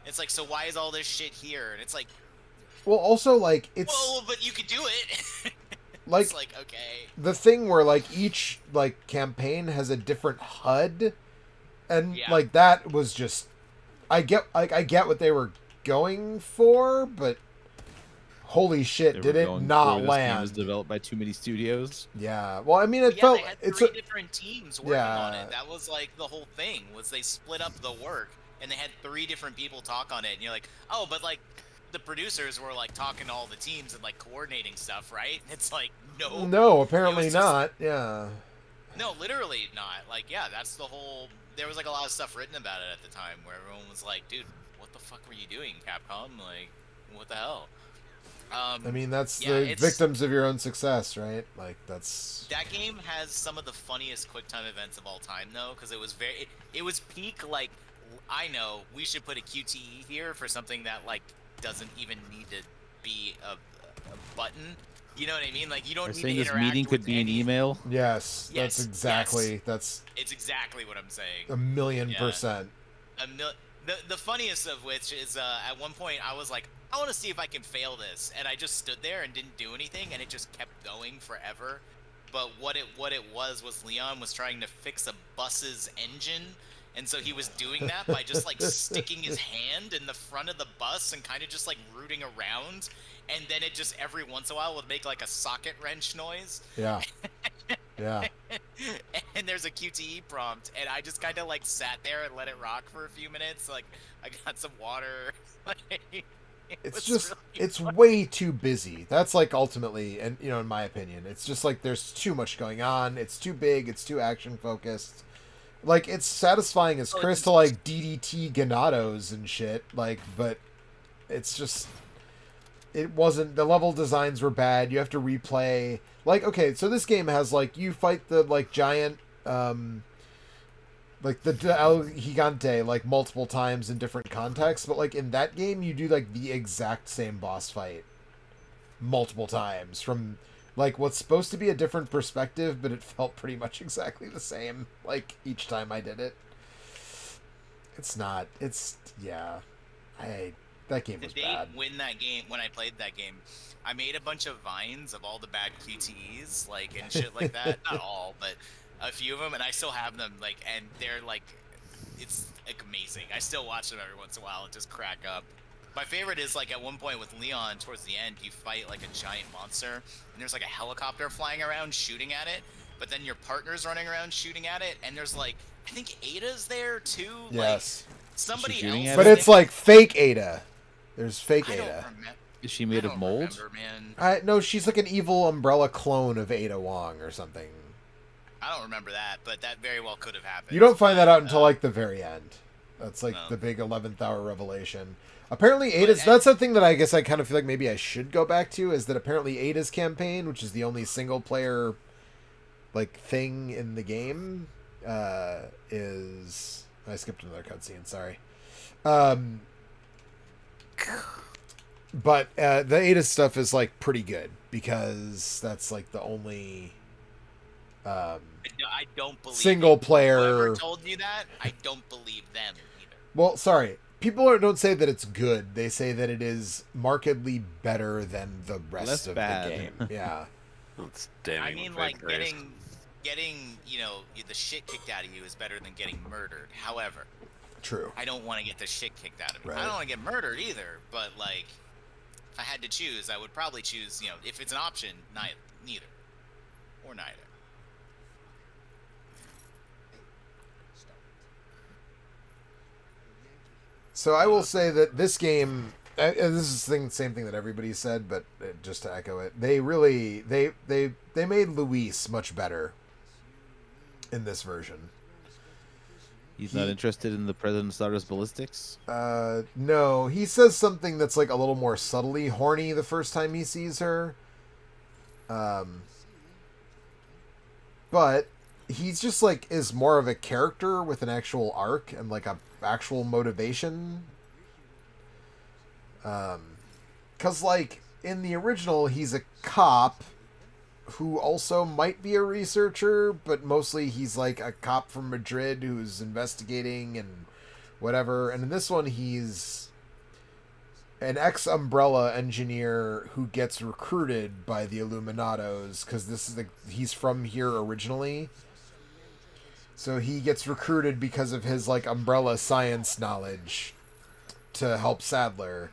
It's like, so why is all this shit here? And it's like, Well, also, like, it's... well, but you could do it. like, It's like, okay. the thing where, like, each, like, campaign has a different HUD, and, Yeah. like, that was just... I get what they were going for, but holy shit, They did were it going not for this game was land? developed by too many studios. Yeah. Well, I mean, it Yeah, felt... they had it's three a, different teams working on Yeah. it. That was like the whole thing, was they split up the work and they had 3 different people talk on it. And you're like, oh, but like the producers were like talking to all the teams and like coordinating stuff, right? It's like, no. no, apparently It was just- not. Yeah. No, literally not. Like, yeah, that's the whole. There was like a lot of stuff written about it at the time where everyone was like, dude, what the fuck were you doing, Capcom? Like, what the hell? I mean, that's Yeah, the it's- victims of your own success, right? Like, that's... That game has some of the funniest QuickTime events of all time, though, because it was it was peak, like, I know we should put a QTE here for something that, like, doesn't even need to be a button. You know what I mean? Like, you don't They're need saying to this interact meeting could with be an any- email. Yes, Yes, that's exactly... That's It's exactly what I'm saying. 1,000,000%. The funniest of which is at one point I was like, I want to see if I can fail this, and I just stood there and didn't do anything, and it just kept going forever. But what it was Leon was trying to fix a bus's engine, and so he was doing that by just like sticking his hand in the front of the bus and kind of just like rooting around, and then it just every once in a while would make like a socket wrench noise. Yeah. Yeah. And there's a QTE prompt, and I just kind of like sat there and let it rock for a few minutes. Like, I got some water. It's was just really it's fun. way too busy. That's like ultimately, and you know, in my opinion, it's just like there's too much going on. It's too big. It's too action focused. Like, it's satisfying as Oh, Chris it's- to like DDT Ganados and shit. Like, but it's just it wasn't. The level designs were bad. You have to replay. Like, okay, so this game has like you fight the like giant. Like the El Gigante like multiple times in different contexts, but like in that game you do like the exact same boss fight multiple times from like what's supposed to be a different perspective, but it felt pretty much exactly the same like each time I did it. It's not. It's yeah. That game was Did they bad. win that game? When I played that game, I made a bunch of vines of all the bad QTEs, like, and shit like that. Not all, but a few of them, and I still have them, like, and they're like, it's like amazing. I still watch them every once in a while and just crack up. My favorite is like at one point with Leon towards the end, you fight like a giant monster, and there's like a helicopter flying around shooting at it, but then your partner's running around shooting at it, and there's like, I think Ada's there too. Yes. Like, somebody shooting else. at But it? it's like fake Ada. There's fake I don't Ada. remember. Is she made I of don't mold? remember, man. No, she's like an evil umbrella clone of Ada Wong or something. I don't remember that, but that very well could have happened. You don't find that out But, until like the very end. That's like No. the big 11th hour revelation. Apparently But- Ada's that's something that I guess I kind of feel like maybe I should go back to, is that apparently Ada's campaign, which is the only single player like thing in the game, is I skipped another cutscene, sorry. But the Ada stuff is like pretty good because that's like the only I don't believe single it. player. Whoever told you that, I don't believe them either. Well, sorry. People don't say that it's good. They say that it is markedly better than the rest Less of bad. the game. Yeah. That's damning. I mean, with like praise. getting the shit kicked out of you is better than getting murdered. However, True. I don't want to get the shit kicked out of me. Right. I don't want to get murdered either. But like, if I had to choose, I would probably choose. If it's an option, neither or neither. So I will say that this game and this is the same thing that everybody said, but just to echo it, they really they made Luis much better in this version. He's not interested in the President's Daughter's ballistics? No, he says something that's like a little more subtly horny the first time he sees her. But he's just like is more of a character with an actual arc and like a actual motivation. 'Cause like in the original he's a cop who also might be a researcher, but mostly he's like a cop from Madrid who's investigating and whatever. And in this one, he's an ex-Umbrella engineer who gets recruited by the Illuminados because he's from here originally. So he gets recruited because of his like Umbrella science knowledge to help Sadler.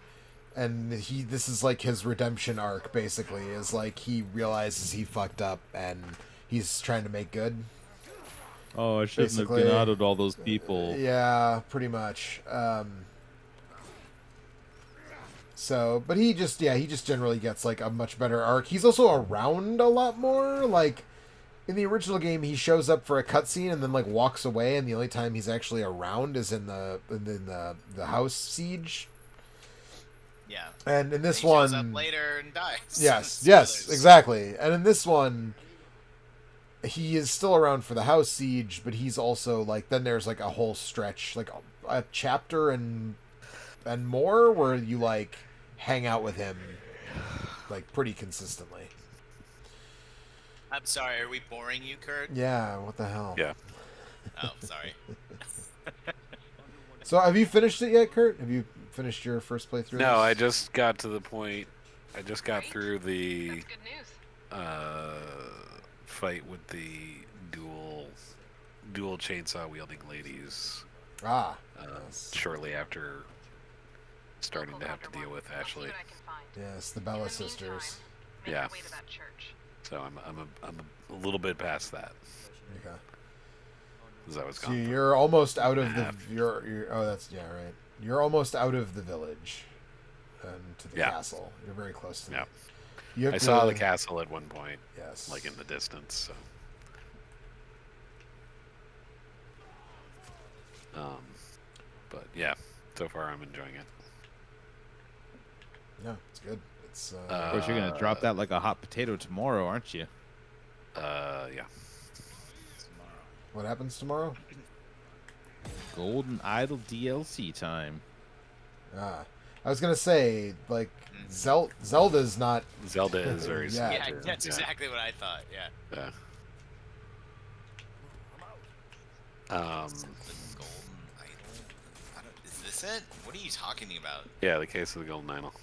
And this is like his redemption arc, basically, is like he realizes he fucked up and he's trying to make good. Oh, I shouldn't have been out of all those people. Yeah, pretty much. But he just generally gets like a much better arc. He's also around a lot more. Like in the original game, he shows up for a cutscene and then like walks away, and the only time he's actually around is in the house siege. Yeah. And in this he one, shows up later and dies. Yes, exactly. And in this one, he is still around for the house siege, but he's also like then there's like a whole stretch, like a chapter and more where you like hang out with him like pretty consistently. I'm sorry, are we boring you, Kurt? Yeah, what the hell? Yeah. Oh, sorry. So have you finished it yet, Kurt? Have you finished your first playthrough? No, I just got to the point. I just got through the That's good news. fight with the dual chainsaw wielding ladies. Yes. Shortly after starting to have to deal with I'll see Ashley. what I can find. Yes, the In Bella the sisters. meantime, make Yeah. your way to that church. So I'm a little bit past that. Okay. As I was So gone. you're almost out of the Half. you're oh that's yeah right. You're almost out of the village, and to the Yeah. castle. You're very close to Yeah. it. You have I to, saw the castle at one point, Yes. like in the distance. So. But yeah, so far I'm enjoying it. No, it's good. It's Of course, you're gonna drop that like a hot potato tomorrow, aren't you? Yeah. what happens tomorrow? Golden Idol DLC time. I was gonna say like Zelda's not. Zelda is very Yeah. Yeah, similar. that's exactly what I thought. Yeah. Yeah. The golden idol. Is this it? What are you talking about? Yeah, the case of the golden idol.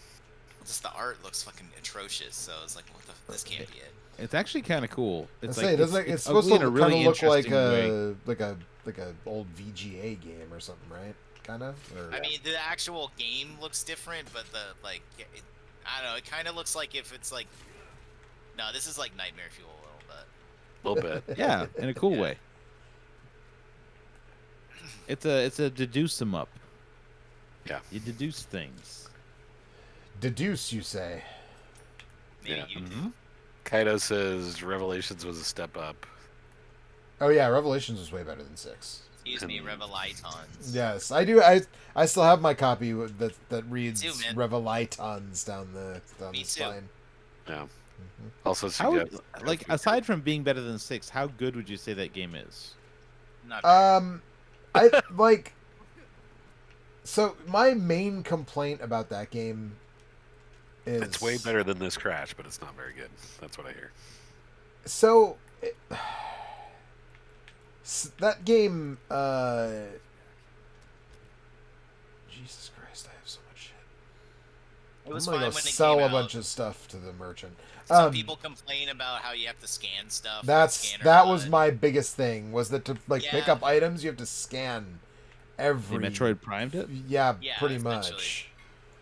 Just the art looks fucking atrocious. So it's like, what the? This can't be it. It's actually kind of cool. It's I say, doesn't it's supposed ugly to in a kind really of look like interesting way. like a old VGA game or something, right? Kind of. I mean, the actual game looks different, but the like, I don't know. It kind of looks like if it's like, no, this is like Nightmare Fuel a little bit. A little bit. Yeah, in a cool Yeah. way. It's a deduce 'em up. Yeah. You deduce things. Deduce, you say? Maybe Yeah. you Mm-hmm. Kaido says Revelations was a step up. Oh yeah, Revelations was way better than 6. excuse me, Revelitons. Yes, I do. I still have my copy that reads Me too, man. Revelitons down the Me too. spine. Yeah. Mm-hmm. Also How suggests like aside from being better than 6, how good would you say that game is? Not I like. So my main complaint about that game is it's way better than this Crash, but it's not very good. That's what I hear. So that game, Jesus Christ, I have so much shit. It was I'm gonna fine go when it sell came a out. bunch of stuff to the merchant. Some people complain about how you have to scan stuff. with That scanner was HUD. my biggest thing, was that to like pick Yeah. up items you have to scan every The Metroid Primed it? Yeah, Yeah, pretty essentially. much.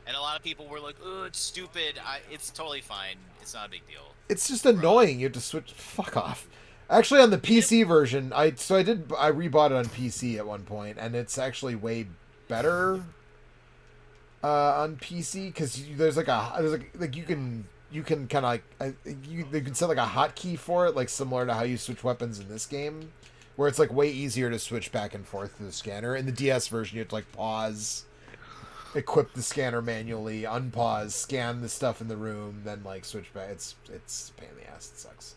And a lot of people were like, "Oh, it's stupid." It's totally fine. It's not a big deal. It's just annoying. You have to switch. Fuck off. Actually, on the PC version, I rebought it on PC at one point, and it's actually way better. on PC because there's like you can kind of like you can set like a hotkey for it, like similar to how you switch weapons in this game, where it's like way easier to switch back and forth through the scanner. In the DS version, you have to like pause, equip the scanner manually, unpause, scan the stuff in the room, then like switch back. It's a pain in the ass. It sucks.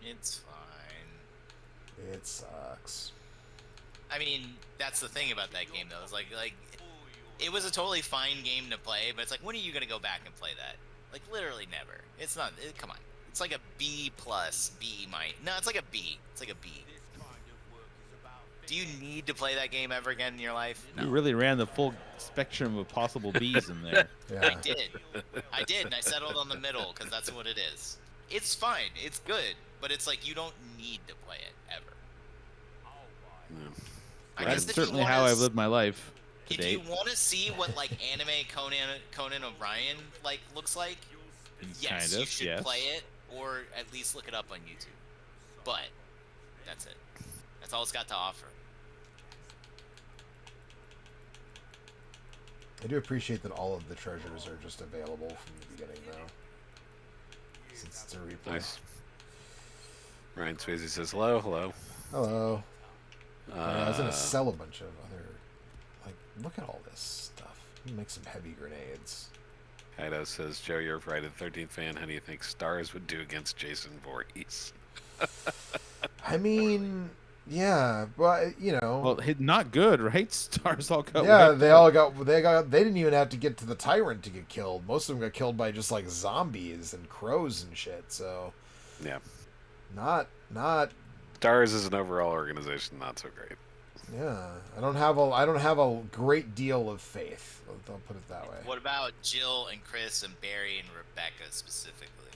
It's fine. It sucks. I mean, that's the thing about that game, though. It's like it was a totally fine game to play, but it's like, when are you gonna go back and play that? Like, literally never. It's not. Come on. It's like a B plus, B minus. No, it's like a B. It's like a B. Do you need to play that game ever again in your life? No. You really ran the full spectrum of possible Bs in there. Yeah. I did, and I settled on the middle because that's what it is. It's fine. It's good, but it's like you don't need to play it ever. I guess That's if you certainly wanna how I've s- lived my life to If date. you want to see what like anime Conan O'Brien like looks like, yes, Kind you of, should yes. play it or at least look it up on YouTube. But that's it. That's all it's got to offer. I do appreciate that all of the treasures are just available from the beginning, though. Since it's a replay. Nice. Ryan Swayze says hello. Hello. I was gonna sell a bunch of other. Like, look at all this stuff. I'm gonna make some heavy grenades. Kaido says, Joe, you're right. A 13th fan. How do you think Stars would do against Jason Voorhees? I mean, yeah, but you know. Well, not good, right? Stars all got Yeah, wiped they out. all got. They didn't even have to get to the tyrant to get killed. Most of them got killed by just like zombies and crows and shit. So, Yeah. not. Stars as an overall organization, not so great. Yeah, I don't have a great deal of faith. I'll put it that way. What about Jill and Chris and Barry and Rebecca specifically?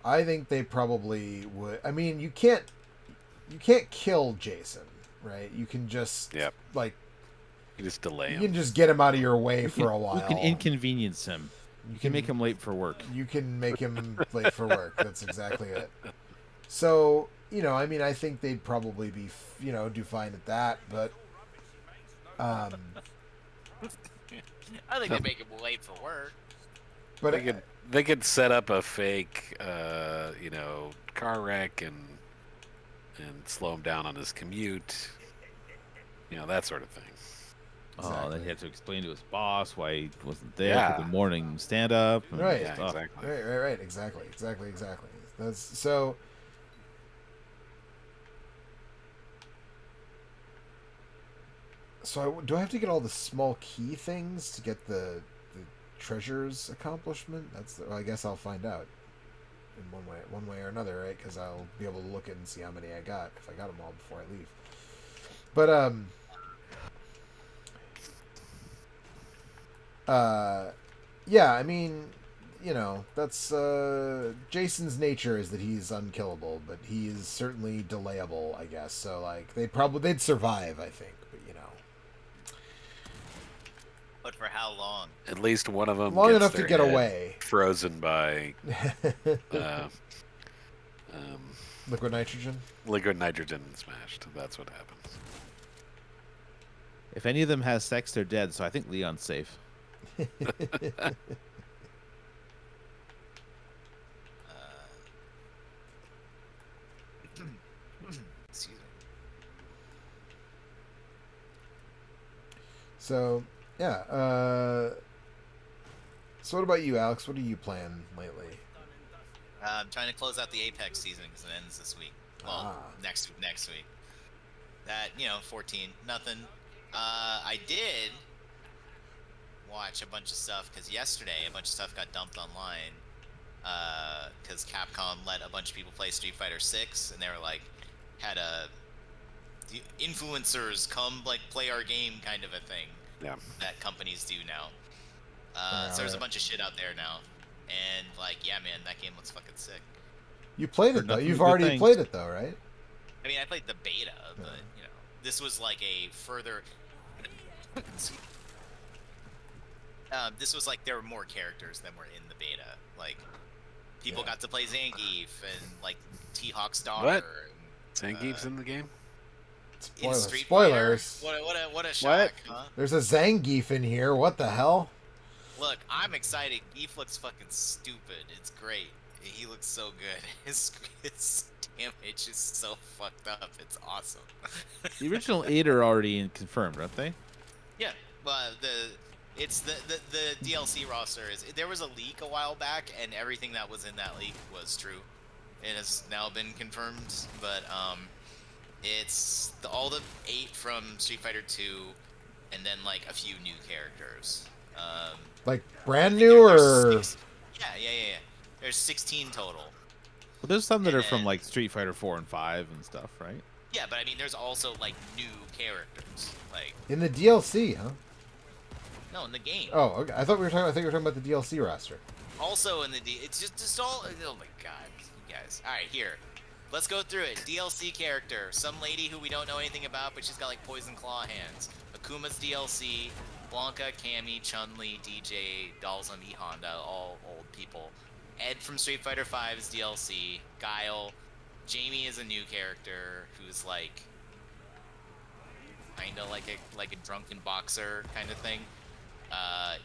I think they probably would. I mean, you can't kill Jason, right? You can just Yep. like You just delay you him. can just get him out of your way You for can- a while. You can inconvenience him. You can make him late for work. You can make him late for work. That's exactly it. So, I mean, I think they'd probably be, do fine at that. But, I think they make him late for work. but They could set up a fake, car wreck and slow him down on his commute. That sort of thing. Oh, then he had to explain to his boss why he wasn't there for the morning stand up. Right. Yeah, exactly. right, exactly. That's so. So do I have to get all the small key things to get the treasures accomplishment? I guess I'll find out in one way or another, right? Because I'll be able to look at and see how many I got if I got them all before I leave. But yeah, I mean, that's Jason's nature is that he's unkillable, but he is certainly delayable, I guess. So like they'd survive, I think, but But for how long? At least one of them long gets enough to their get head away. frozen by Liquid nitrogen. liquid nitrogen and smashed. That's what happens. If any of them has sex, they're dead. So I think Leon's safe. Excuse me. So yeah. So what about you, Alex? What are you playing lately? I'm trying to close out the Apex season because it ends this week. Well, next week. That 14, nothing. I did watch a bunch of stuff because yesterday a bunch of stuff got dumped online because Capcom let a bunch of people play Street Fighter 6 and they were like the influencers come like play our game kind of a thing. Yeah. That companies do now. So there's a bunch of shit out there now, and yeah, man, that game looks fucking sick. You played it Heard though. nothing You've but good already things. played it though, right? I mean, I played the beta, but this was like a further. This was like there were more characters than were in the beta. Like people got to play Zangief and like T-Hawk's daughter. What? And, Zangief's in the game? in Street Spoilers. Fighter. What a shock, huh? There's a Zangief in here. What the hell? Look, I'm excited. Eve looks fucking stupid. It's great. He looks so good. His damage is so fucked up. It's awesome. The original 8 are already confirmed, aren't they? Yeah, but the DLC roster is. There was a leak a while back, and everything that was in that leak was true. It has now been confirmed, but it's all the 8 from Street Fighter 2, and then like a few new characters. Like brand new or? Yeah. There's 16 total. Well, there's some that are from like Street Fighter 4 and 5 and stuff, right? Yeah, but I mean, there's also like new characters, like In the DLC, huh? no, in the game. Oh, okay. I think we were talking about the DLC roster. Also in the it's just all. Oh my god, you guys. All right, here. Let's go through it. DLC character, some lady who we don't know anything about, but she's got like poison claw hands. Akuma's DLC, Blanca, Cammy, Chun-Li, DJ, Dalsum, E Honda, all old people. Ed from Street Fighter V's DLC, Guile, Jamie is a new character who's like kinda like a drunken boxer kind of thing.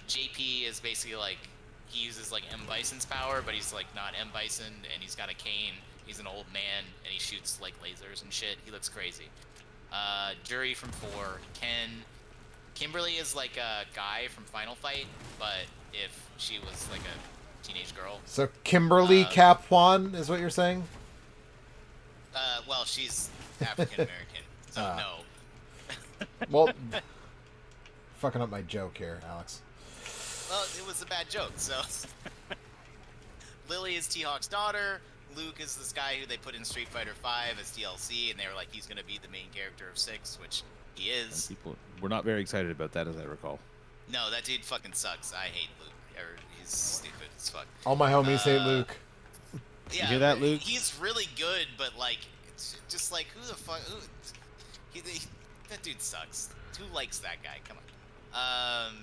JP is basically like he uses like M Bison's power, but he's like not M Bison, and he's got a cane. He's an old man, and he shoots like lasers and shit. He looks crazy. Jury from 4, Kimberly is like a guy from Final Fight, but if she was like a teenage girl. So Kimberly Capuan is what you're saying? Well, she's African American, so no. Well, fucking up my joke here, Alex. Well, it was a bad joke, so. Lily is T-Hawk's daughter. Luke is this guy who they put in Street Fighter V as DLC, and they were like, he's going to be the main character of 6, which he is. And people were not very excited about that, as I recall. No, that dude fucking sucks. I hate Luke. He's stupid as fuck. All my homies hate Luke. Yeah, you hear that, Luke? He's really good, but like, it's just like, who the fuck? That dude sucks. Who likes that guy? Come on.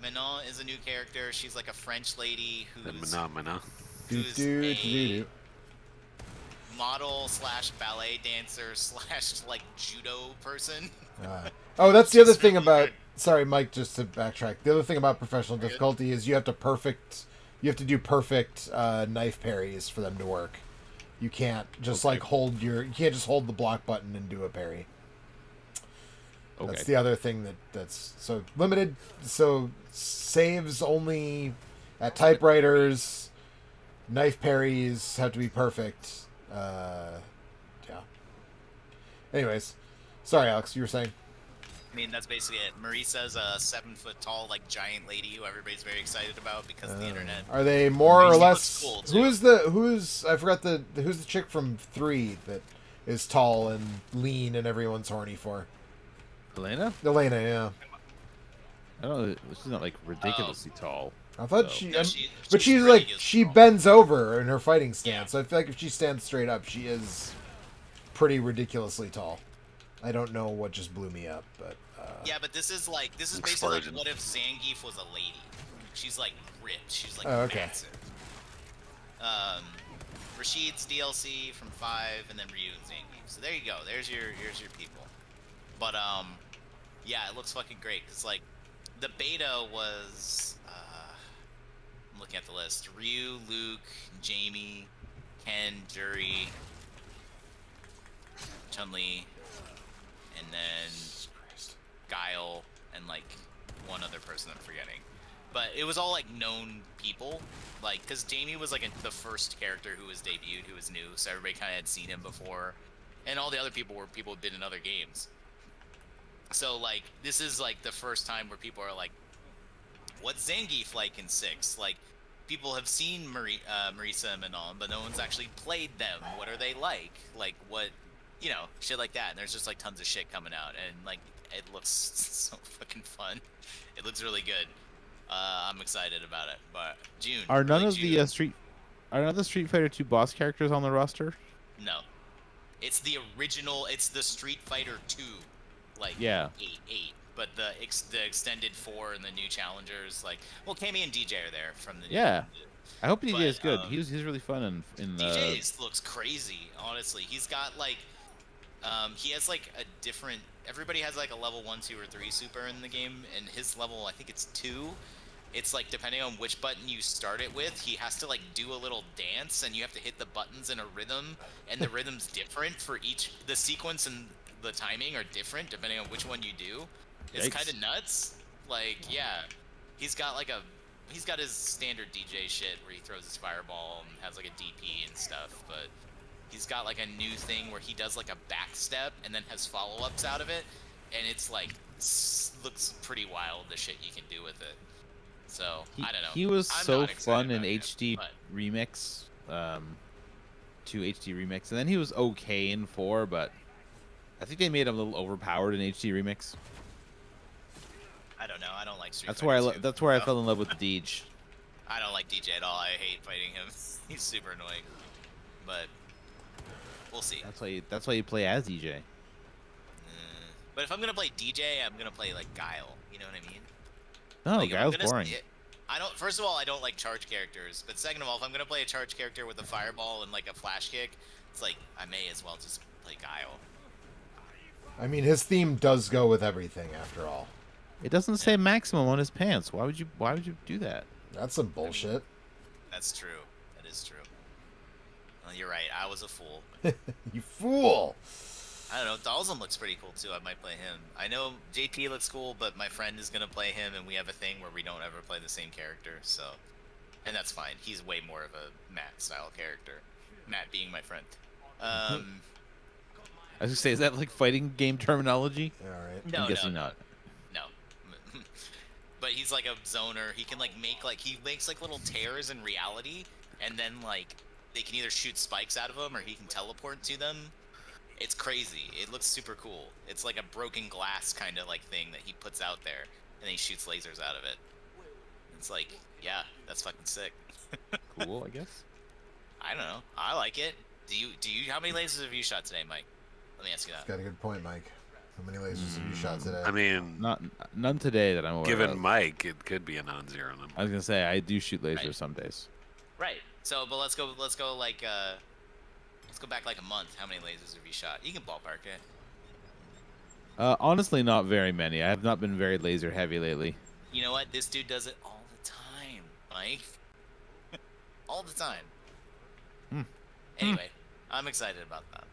Manon is a new character. She's like a French lady who's a model / ballet dancer / like judo person. Oh, that's the other thing about. Sorry, Mike. Just to backtrack, the other thing about professional difficulty is you have to do perfect knife parries for them to work. You can't just you can't just hold the block button and do a parry. Okay. That's the other thing that's so limited. So saves only at typewriters. Knife parries have to be perfect. Yeah. Anyways, sorry, Alex. You were saying. I mean, that's basically it. Marisa's a 7-foot tall, like giant lady who everybody's very excited about because of the internet. Are they more or less? Cool, who's I forgot who's the chick from 3 that is tall and lean and everyone's horny for? Elena, yeah. I don't know. She's not like ridiculously tall. I thought so. She's like she bends over in her fighting stance. Yeah. So I feel like if she stands straight up, she is pretty ridiculously tall. I don't know what just blew me up, but yeah, but this is basically like what if Zangief was a lady? She's like ripped. She's like massive. Rashid's DLC from 5, and then Ryu and Zangief. So there you go. Here's your people. But yeah, it looks fucking great because like the beta was. I'm looking at the list: Ryu, Luke, Jamie, Ken, Jury, Chun-Li, and then Guile, and like one other person I'm forgetting. But it was all like known people, like because Jamie was like the first character who was debuted, who was new, so everybody kind of had seen him before, and all the other people were people who'd been in other games. So like this is like the first time where people are like, what's Zangief like in 6? Like people have seen Marisa and Manon, but no one's actually played them. What are they like? Like what, shit like that. And there's just like tons of shit coming out, and like it looks so fucking fun. It looks really good. I'm excited about it. But June. Are none of the Street Fighter 2 boss characters on the roster? No. It's the original. It's the Street Fighter 2. Like yeah. 8, but the extended 4 and the new challengers, like, well, Cammy and DJ are there from the. Yeah, I hope DJ is good. He's really fun in DJ looks crazy. Honestly, he's got like, He has like a different. Everybody has like a level 1, 2, or 3 super in the game, and his level, I think it's 2. It's like depending on which button you start it with, he has to like do a little dance, and you have to hit the buttons in a rhythm, and the rhythm's different for each. The sequence and the timing are different depending on which one you do. It's kind of nuts. Like, yeah, he's got his standard DJ shit where he throws his fireball and has like a DP and stuff, but he's got like a new thing where he does like a back step and then has follow-ups out of it, and it's like looks pretty wild, the shit you can do with it. So I don't know. He was I'm so not excited fun in about him, HD but Remix, 2 HD Remix, and then he was okay in 4, but I think they made him a little overpowered in HD Remix. I don't know. I don't like Street That's Fighter where 2. that's where I No. fell in love with Deej. I don't like DJ at all. I hate fighting him. He's super annoying. But we'll see. That's why you play as DJ. But if I'm gonna play DJ, I'm gonna play like Guile. You know what I mean? No, Like, if I'm Guile's gonna boring. I don't. First of all, I don't like charge characters. But second of all, if I'm gonna play a charge character with a fireball and like a flash kick, it's like I may as well just play Guile. I mean, his theme does go with everything after all. It doesn't say maximum on his pants. Why would you do that? That's some bullshit. That's true. That is true. Well, you're right. I was a fool. You fool! I don't know. Dalsum looks pretty cool too. I might play him. I know JT looks cool, but my friend is gonna play him, and we have a thing where we don't ever play the same character. So, and that's fine. He's way more of a Matt style character. Matt being my friend. I was gonna say, is that like fighting game terminology? All right. No, I'm guessing no, not. no. But he's like a zoner. He can like he makes like little tears in reality, and then like they can either shoot spikes out of them or he can teleport to them. It's crazy. It looks super cool. It's like a broken glass kind of like thing that he puts out there, and then he shoots lasers out of it. It's like, yeah, that's fucking sick. Cool, I guess. I don't know. I like it. Do you? How many lasers have you shot today, Mike? Let me ask you that. Got a good point, Mike. How many lasers have you shot today? I mean, None today that I'm aware given of. Mike, it could be a non-zero number. I was gonna say I do shoot lasers Right. some days. Right. So, but let's go like let's go back like a month. How many lasers have you shot? You can ballpark it. Honestly, not very many. I have not been very laser heavy lately. You know what? This dude does it all the time, Mike. All the time. Hmm. Anyway, I'm excited about that.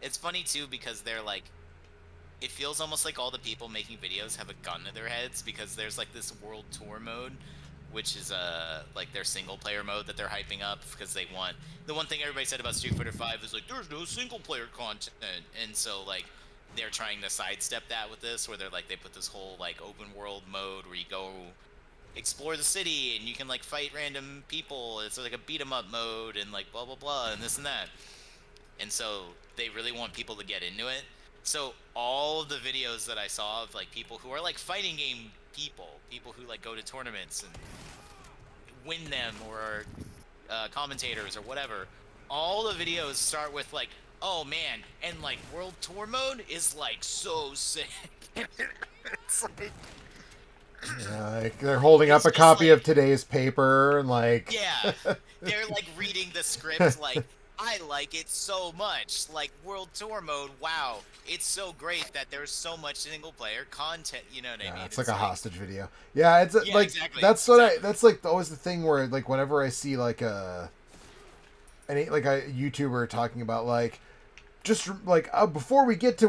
It's funny too because they're like, it feels almost like all the people making videos have a gun to their heads because there's like this world tour mode, which is like their single player mode that they're hyping up because they want. The one thing everybody said about Street Fighter V is like there's no single player content, and so like they're trying to sidestep that with this, where they're like they put this whole like open world mode where you go explore the city and you can like fight random people. It's like a beat 'em up mode and like blah blah blah and this and that. And so they really want people to get into it. So all of the videos that I saw of like people who are like fighting game people who like go to tournaments and win them or commentators or whatever, all the videos start with like, oh man, and like world tour mode is like so sick. It's like, Like they're holding up It's a just copy like- of today's paper and like. yeah, they're like reading the script like, I like it so much. Like world tour mode, wow, it's so great that there's so much single player content. You know what I Yeah, mean? it's like a hostage video. Yeah, it's Yeah, like exactly, that's what exactly. that's like always the thing where like whenever I see like a YouTuber talking about like just like before we get to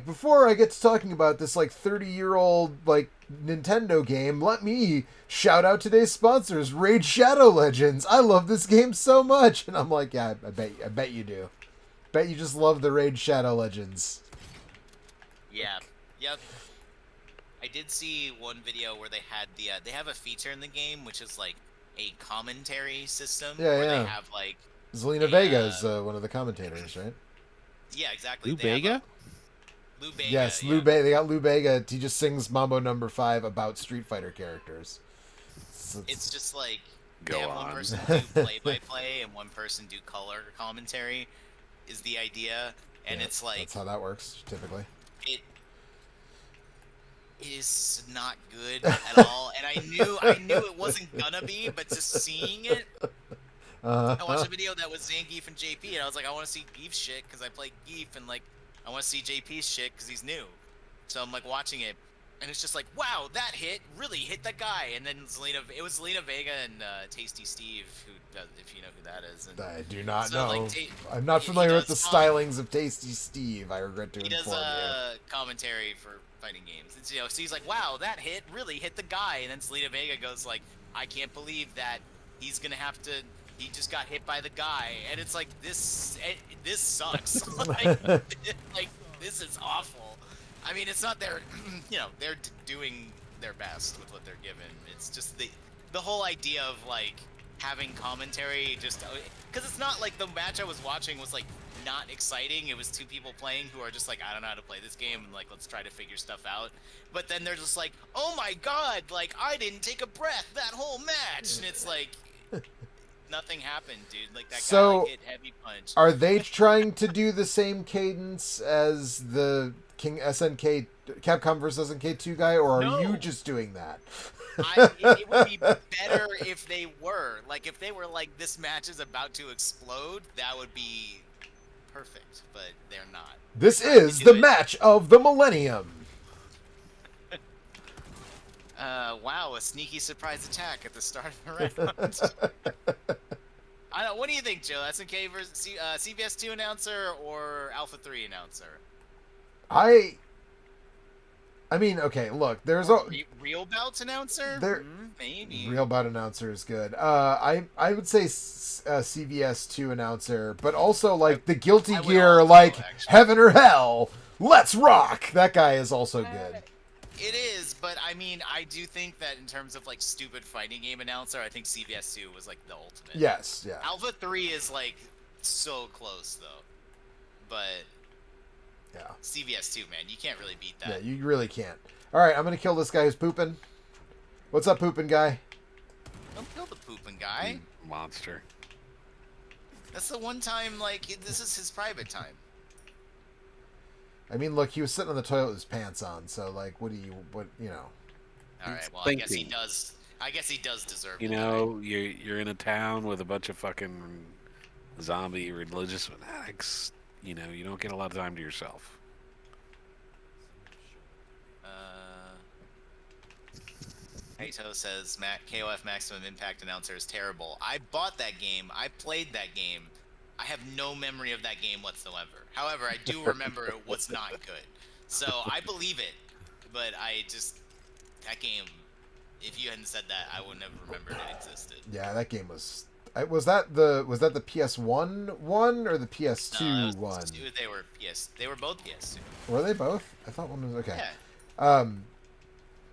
before I get to talking about this like 30-year-old like Nintendo game, let me shout out today's sponsors, Raid Shadow Legends. I love this game so much, and I'm like, yeah, I bet you do. Bet you just love the Raid Shadow Legends. Yeah. Yep. I did see one video where they had they have a feature in the game which is like a commentary system Yeah, where yeah. they have like Zelina Vega is one of the commentators, right? yeah, exactly. Lou They have Bega? Lou Bega. Yes, yeah. Lou Bega. They got Lou Bega. He just sings Mambo Number 5 about Street Fighter characters. So It's just like Go they have one on. person do play-by-play and one person do color commentary is the idea, and yeah, it's like that's how that works typically. it is not good at all, and I knew it wasn't gonna be, but just seeing it I watched a video that was Zangief and JP, and I was like, I want to see Geef's shit because I play Geef, and like, I want to see JP's shit because he's new. So I'm like watching it, and it's just like, wow, that hit really hit that guy. And then it was Zelina Vega and Tasty Steve, who does, if you know who that is. And I do not so, know. like, I'm not familiar with the does stylings of Tasty Steve. I regret to he does inform you. commentary for fighting games. It's, you know, so he's like, wow, that hit really hit the guy. And then Zelina Vega goes like, I can't believe that he's gonna have to. He just got hit by the guy, and it's like this sucks. like this is awful. I mean, it's not their, you know, they're doing their best with what they're given. It's just the whole idea of like having commentary, just because it's not like the match I was watching was like not exciting. It was two people playing who are just like, I don't know how to play this game, and like let's try to figure stuff out. But then they're just like, oh my god, like I didn't take a breath that whole match, and it's like. Nothing happened, dude. Like that guy like, hit heavy punch. Are they trying to do the same cadence as the King SNK Capcom vs SNK 2 guy, or are you just doing that? It would be better if they were. Like if they were like this match is about to explode, that would be perfect. But they're not. This is the match of the millennium. Wow, a sneaky surprise attack at the start of the round. I don't. What do you think, Joe? SNK versus CVS 2 announcer or Alpha 3 announcer? I mean, okay. Look, there's a real bout announcer. Maybe real bout announcer is good. I would say CVS 2 announcer, but also like the Guilty Gear, like actually. Heaven or Hell, Let's Rock. That guy is also good. It is, but I mean, I do think that in terms of like stupid fighting game announcer, I think CVS 2 was like the ultimate. Yes, yeah. Alpha 3 is like so close though, but yeah, CVS 2, man, you can't really beat that. Yeah, you really can't. All right, I'm gonna kill this guy who's pooping. What's up, pooping guy? Don't kill the pooping guy. Monster. That's the one time, like, this is his private time. I mean, look, he was sitting on the toilet with his pants on, so like, what, you know? All right, well, I guess he does. I guess he does deserve. You know, you're in a town with a bunch of fucking zombie religious fanatics. You know, you don't get a lot of time to yourself. Kaito says, KOF Maximum Impact announcer is terrible. I bought that game. I played that game. I have no memory of that game whatsoever. However, I do remember it was not good. So I believe it, but that game, if you hadn't said that, I wouldn't have remembered it existed. Yeah, that game was. Was that the PS1 one or the PS2 one? They were both PS2. Were they both? I thought one was okay. Yeah.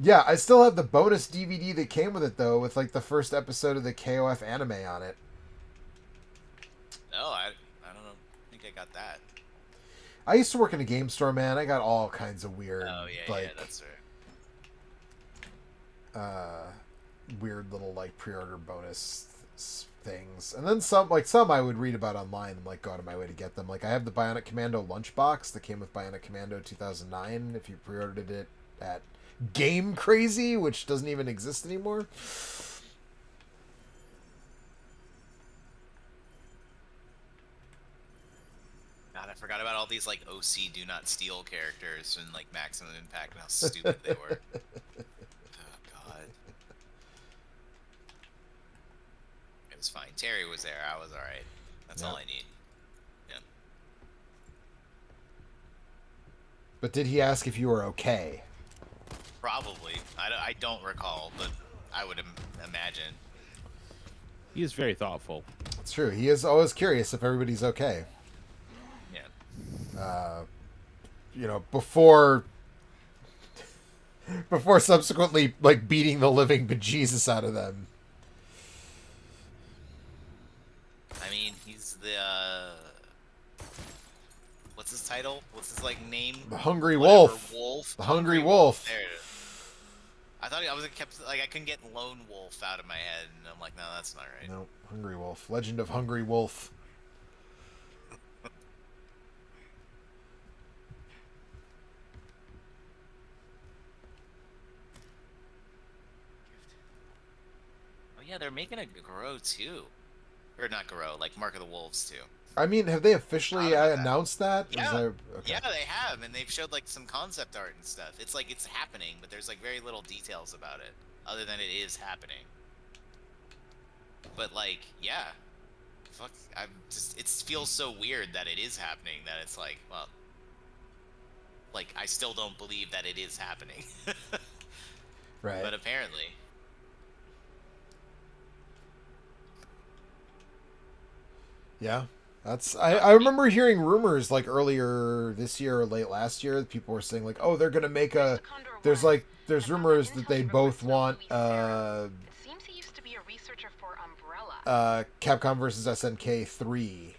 Yeah, I still have the bonus DVD that came with it though, with like the first episode of the KOF anime on it. No, I don't know. I think I got that. I used to work in a game store, man. I got all kinds of weird, that's right. Weird little like pre-order bonus things, and then some I would read about online and like go out of my way to get them. Like I have the Bionic Commando lunchbox that came with Bionic Commando 2009. If you pre-ordered it at Game Crazy, which doesn't even exist anymore. God, I forgot about all these like OC Do Not Steal characters and like Maximum Impact and how stupid they were. Oh God. It was fine. Terry was there. I was all right. That's all I need. Yeah. But did he ask if you were okay? Probably. I don't recall, but I would imagine. He is very thoughtful. It's true. He is always curious if everybody's okay. Yeah. You know, before subsequently like beating the living bejesus out of them. I mean, he's the what's his title? What's his like name? The Hungry Wolf. Wolf. The Hungry Wolf. There it is. I thought I couldn't get Lone Wolf out of my head, and I'm like, no, that's not right. No, Hungry Wolf. Legend of Hungry Wolf. Oh yeah, they're making a Grow too. or not Garou, like Mark of the Wolves too. I mean, have they officially Proud about that. announced that? Is Yeah, there... Okay. yeah, they have, and they've showed like some concept art and stuff. It's like it's happening, but there's like very little details about it, other than it is happening. But like, yeah, fuck, I'm just. It feels so weird that it is happening. That it's like, well, like I still don't believe that it is happening. Right. But apparently. Yeah. I remember hearing rumors like earlier this year or late last year. People were saying like, oh, they're gonna make a. There's rumors that they both want Capcom versus SNK 3.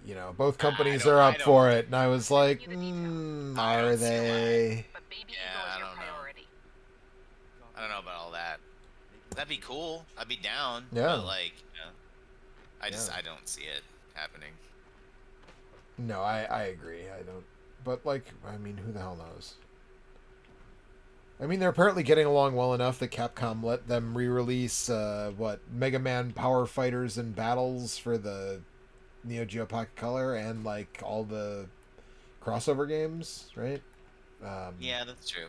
You know, both companies are up for it, and I was like, are they? Yeah, I don't know. I don't know about all that. That'd be cool. I'd be down. Yeah. But like, I don't see it happening. No, I agree. I don't. But like, I mean, who the hell knows? I mean, they're apparently getting along well enough that Capcom let them re-release Mega Man Power Fighters and Battles for the Neo Geo Pocket Color and like all the crossover games, right? Yeah, that's true.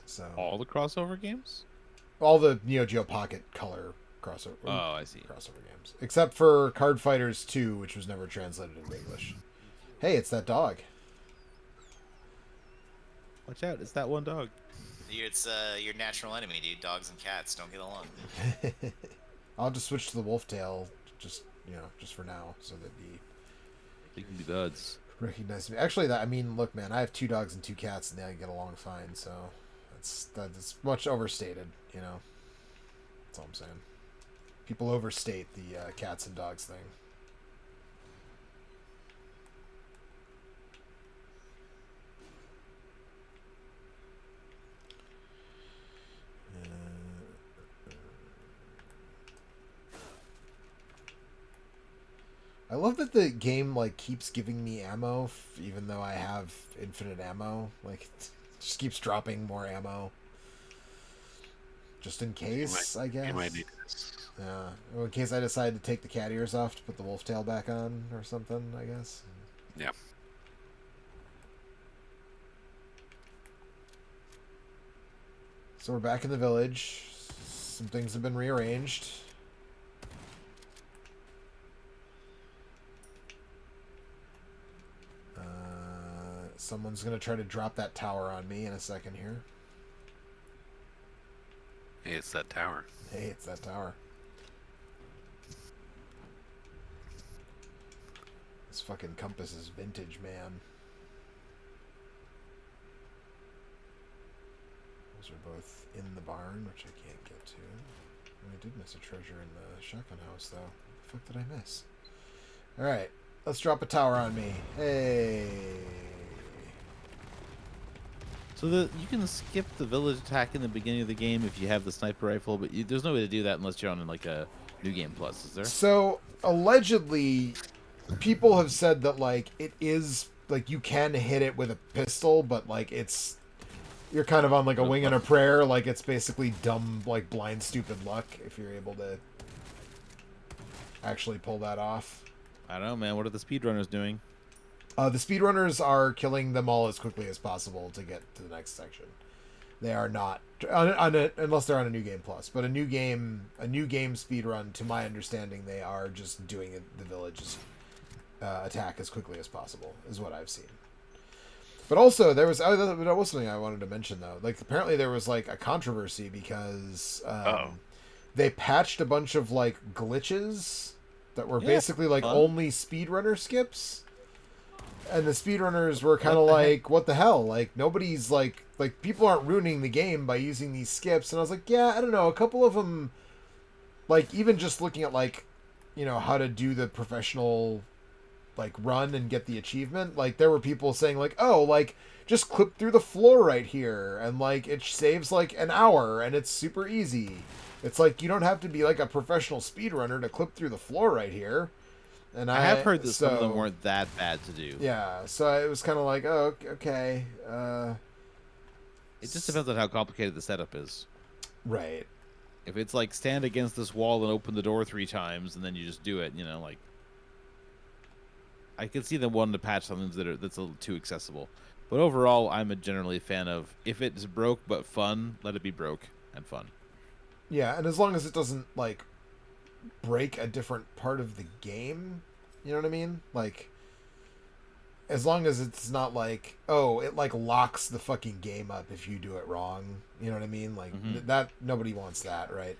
So All the crossover games? all the Neo Geo Pocket Color crossover. Oh, I see. Crossover games, except for Card Fighters 2, which was never translated into English. Hey, it's that dog. Watch out, it's that one dog. It's your natural enemy, dude. Dogs and cats don't get along. I'll just switch to the wolf tail, just for now, so that They can be buds. recognize me. Actually, I mean, look, man, I have 2 dogs and 2 cats, and they get along fine. So that's much overstated, you know. That's all I'm saying. People overstate the cats and dogs thing. I love that the game like keeps giving me ammo, even though I have infinite ammo. Like, it just keeps dropping more ammo, just in case. I guess. You might need this. Yeah, in case I decide to take the cat ears off to put the wolf tail back on or something. I guess. Yeah. So we're back in the village. Some things have been rearranged. Someone's going to try to drop that tower on me in a second here. Hey, it's that tower. Hey, it's that tower. This fucking compass is vintage, man. Those are both in the barn, which I can't get to. I did miss a treasure in the shotgun house, though. What the fuck did I miss? Alright, let's drop a tower on me. Hey... So you can skip the village attack in the beginning of the game if you have the sniper rifle, but there's no way to do that unless you're on like a New Game Plus, is there? So allegedly, people have said that like it is like you can hit it with a pistol, but like you're kind of on like a wing and a prayer. Like it's basically dumb, like blind, stupid luck if you're able to actually pull that off. I don't know, man. What are the speedrunners doing? The speedrunners are killing them all as quickly as possible to get to the next section. They are not unless they're on a New Game Plus. But a new game speedrun, to my understanding, they are just doing the village's attack as quickly as possible, is what I've seen. But also, there was something I wanted to mention though. Like apparently there was like a controversy because they patched a bunch of like glitches that were basically like only speedrunner skips. And the speedrunners were kind of like, what the hell? Like, nobody's like, people aren't ruining the game by using these skips. And I was like, yeah, I don't know. A couple of them, like, even just looking at, like, you know, how to do the professional, like, run and get the achievement. Like, there were people saying, like, oh, like, just clip through the floor right here. And, like, it saves, like, an hour. And it's super easy. It's like, you don't have to be, like, a professional speedrunner to clip through the floor right here. And I have heard that some of them weren't that bad to do. Yeah, so it was kind of like, oh, okay. It just depends on how complicated the setup is. Right. If it's like stand against this wall and open the door 3 times and then you just do it, like I can see them wanting to patch something that's a little too accessible. But overall, I'm a generally fan of if it's broke but fun, let it be broke and fun. Yeah, and as long as it doesn't like break a different part of the game, you know what I mean? Like as long as it's not like, oh, it like locks the fucking game up if you do it wrong. You know what I mean? Like that nobody wants that, right?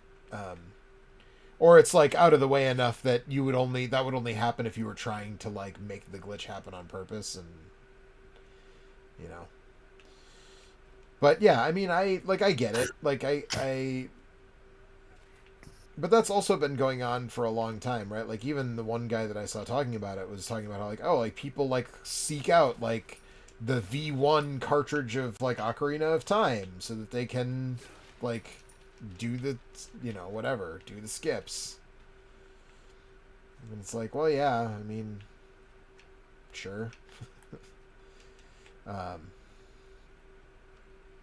Or it's like out of the way enough that that would only happen if you were trying to like make the glitch happen on purpose, and you know. But yeah, I mean, I get it. Like but that's also been going on for a long time, right? Like even the one guy that I saw talking about it was talking about how like, oh, like people like seek out like the V1 cartridge of like Ocarina of Time so that they can like do the whatever, do the skips. And it's like, well, yeah, I mean, sure.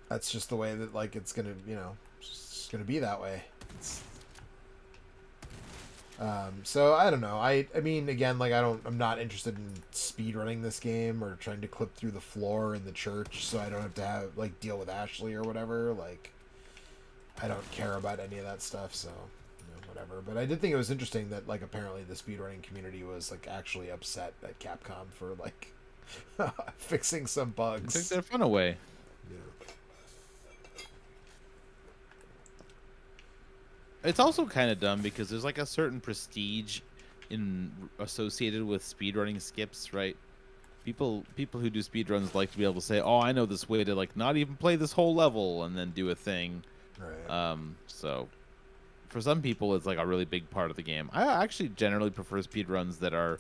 That's just the way that like it's gonna, it's just gonna be that way. So I don't know. I mean, again, like I'm not interested in speed running this game or trying to clip through the floor in the church, so I don't have to have like deal with Ashley or whatever. Like, I don't care about any of that stuff, so whatever. But I did think it was interesting that like apparently the speedrunning community was like actually upset at Capcom for like fixing some bugs. They took their fun away. Yeah. It's also kind of dumb because there's like a certain prestige associated with speedrunning skips, right? People who do speedruns like to be able to say, "Oh, I know this way to like not even play this whole level and then do a thing." Right. So for some people, it's like a really big part of the game. I actually generally prefer speedruns that are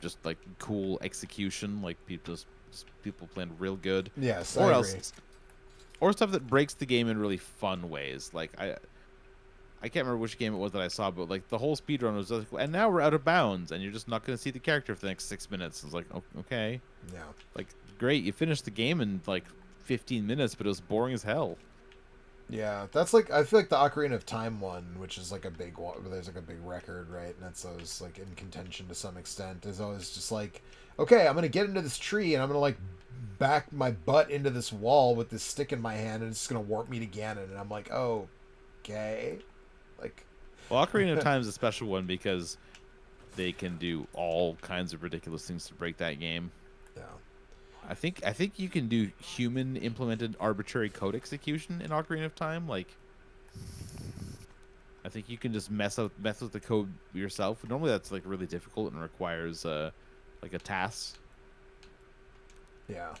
just like cool execution, like people playing real good. Yes, or I else, agree. or stuff that breaks the game in really fun ways. Like I can't remember which game it was that I saw, but like the whole speedrun was like, and now we're out of bounds, and you're just not going to see the character for the next 6 minutes. It's like, okay, Yeah. like great, you finished the game in like 15 minutes, but it was boring as hell. Yeah, that's like I feel like the Ocarina of Time one, which is like a big one. There's like a big record, right? And that's always like in contention to some extent. Is always just like, okay, I'm gonna get into this tree and I'm gonna like back my butt into this wall with this stick in my hand, and it's just gonna warp me to Ganon. And I'm like, oh, okay, like. Well, Ocarina of Time is a special one because they can do all kinds of ridiculous things to break that game. Yeah. I think you can do human implemented arbitrary code execution in Ocarina of Time. Like, I think you can just mess with the code yourself. Normally, that's like really difficult and requires like a task. Yeah.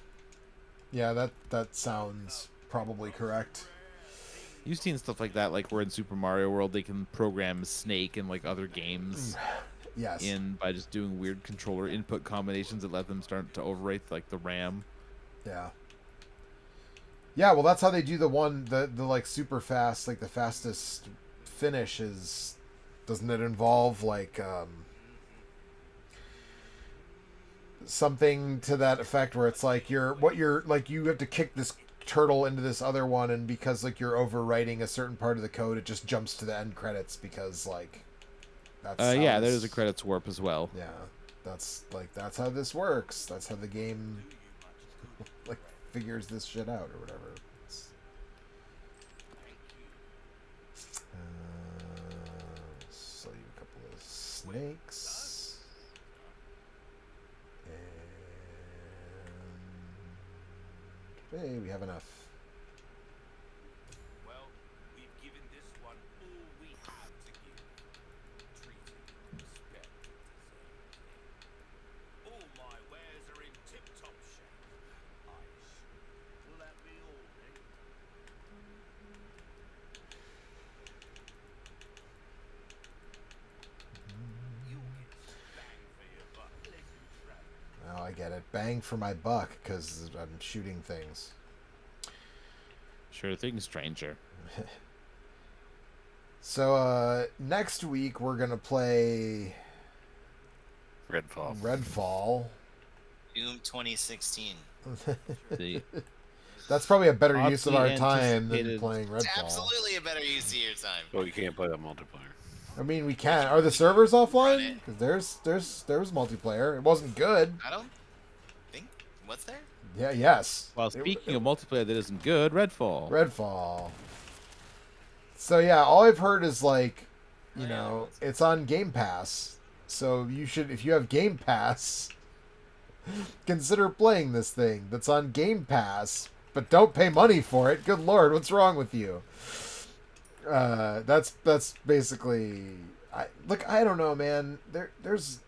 Yeah, that sounds probably correct. You've seen stuff like that, like where in Super Mario World they can program Snake and like other games. Yes. In by just doing weird controller input combinations that let them start to overwrite like the RAM. Yeah. Yeah, well that's how they do the like super fast, like the fastest finish is, doesn't it involve like something to that effect where it's like you have to kick this turtle into this other one, and because like you're overwriting a certain part of the code, it just jumps to the end credits because like yeah, there's a credits warp as well. Yeah, that's how this works. That's how the game like figures this shit out or whatever. Sell you a couple of snakes, and hey, we have enough. I get it. Bang for my buck because I'm shooting things. Sure thing, stranger. So next week we're gonna play Redfall. Redfall. Doom 2016. That's probably a better use of our Hotly time than anticipated- playing It's Redfall. absolutely a better use of your time. Well, you can't play that multiplayer. I mean, we can. Are the servers Run offline? it. Because there was multiplayer. It wasn't good. I don't think. What's there? Yeah. Yes. Well, speaking of multiplayer that isn't good, Redfall. Redfall. So yeah, all I've heard is like, you Yeah. know, it's on Game Pass. So you should, if you have Game Pass, consider playing this thing that's on Game Pass, but don't pay money for it. Good Lord, what's wrong with you? That's basically. I don't know, man. There's.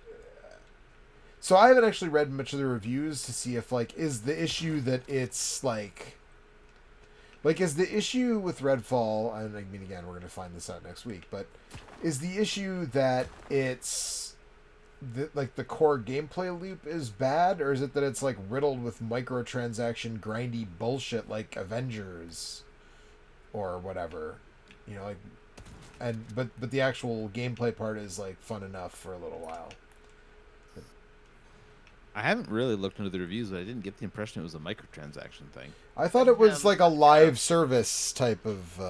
So I haven't actually read much of the reviews to see if like is the issue that it's like is the issue with Redfall. I mean, again, we're gonna find this out next week, but is the issue that it's the core gameplay loop is bad, or is it that it's like riddled with microtransaction grindy bullshit like Avengers or whatever, you know, like, but the actual gameplay part is like fun enough for a little while. I haven't really looked into the reviews, but I didn't get the impression it was a microtransaction thing. I thought it was like a live service type of.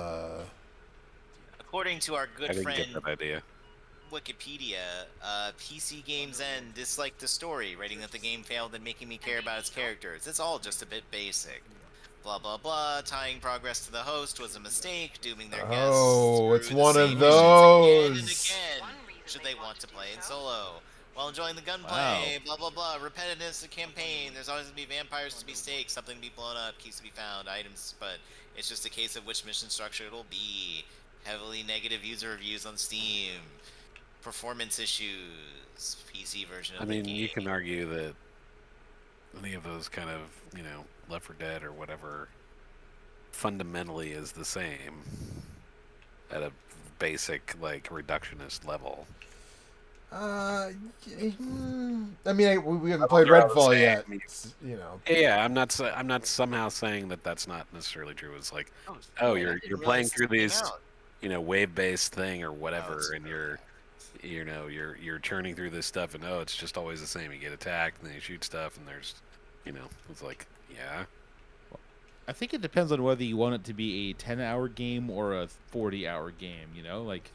According to our I good didn't friend get that idea. Wikipedia, PC Games End disliked the story, writing that the game failed in making me care about its characters. It's all just a bit basic. Blah blah blah. Tying progress to the host was a mistake, dooming their guests. Oh, it's through the one same of missions again and those. again, should they want to play in solo. While enjoying the gunplay, blah blah blah, repetitiveness of campaign, there's always gonna be vampires to be staked, something to be blown up, keys to be found, items, but it's just a case of which mission structure it'll be. Heavily negative user reviews on Steam. Performance issues. PC version of I the mean, game. you can argue that any of those kind of, you know, Left 4 Dead or whatever fundamentally is the same at a basic, like, reductionist level. I mean, we haven't played Redfall yet. You know. Yeah, I'm not somehow saying that that's not necessarily true. It's like, oh, you're playing through these, you know, wave-based thing or whatever, and you're churning through this stuff, and it's just always the same. You get attacked, and then you shoot stuff, and there's, you know, it's like, yeah. I think it depends on whether you want it to be a 10-hour game or a 40-hour game, you know? Like,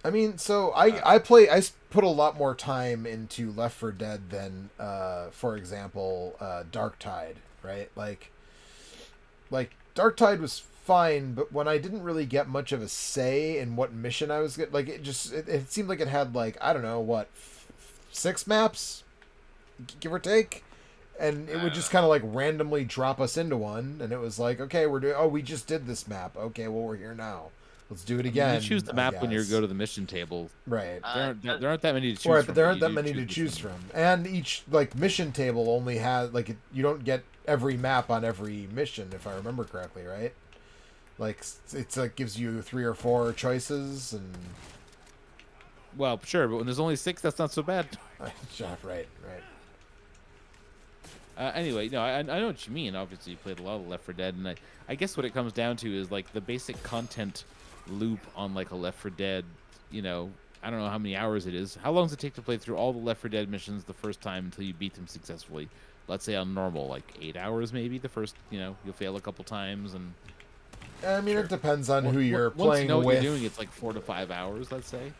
I mean, so I put a lot more time into Left 4 Dead than, for example, Dark Tide, right? Like Dark Tide was fine, but when I didn't really get much of a say in what mission I was getting, like it seemed like it had like, I don't know, what, 6 maps, give or take, and it would just kind of like randomly drop us into one, and it was like, okay, we just did this map, okay, well, we're here now. Let's do it again. you choose the map when you go to the mission table. Right. There aren't that many to choose from. Right, but there aren't that many to choose from. And each like mission table only has like you don't get every map on every mission, if I remember correctly, right? Like it's like gives you 3 or 4 choices, and Well, sure, but when there's only 6, that's not so bad. right. Anyway, no, I know what you mean. Obviously, you played a lot of Left 4 Dead, and I guess what it comes down to is like the basic content loop on like a Left 4 Dead. You know, I don't know how many hours it is. How long does it take to play through all the Left 4 Dead missions the first time until you beat them successfully? Let's say on normal, like 8 hours maybe. The first, you know, you'll fail a couple times, and I mean, it depends on who you're once playing you know what with. you're doing, it's like 4 to 5 hours, let's say.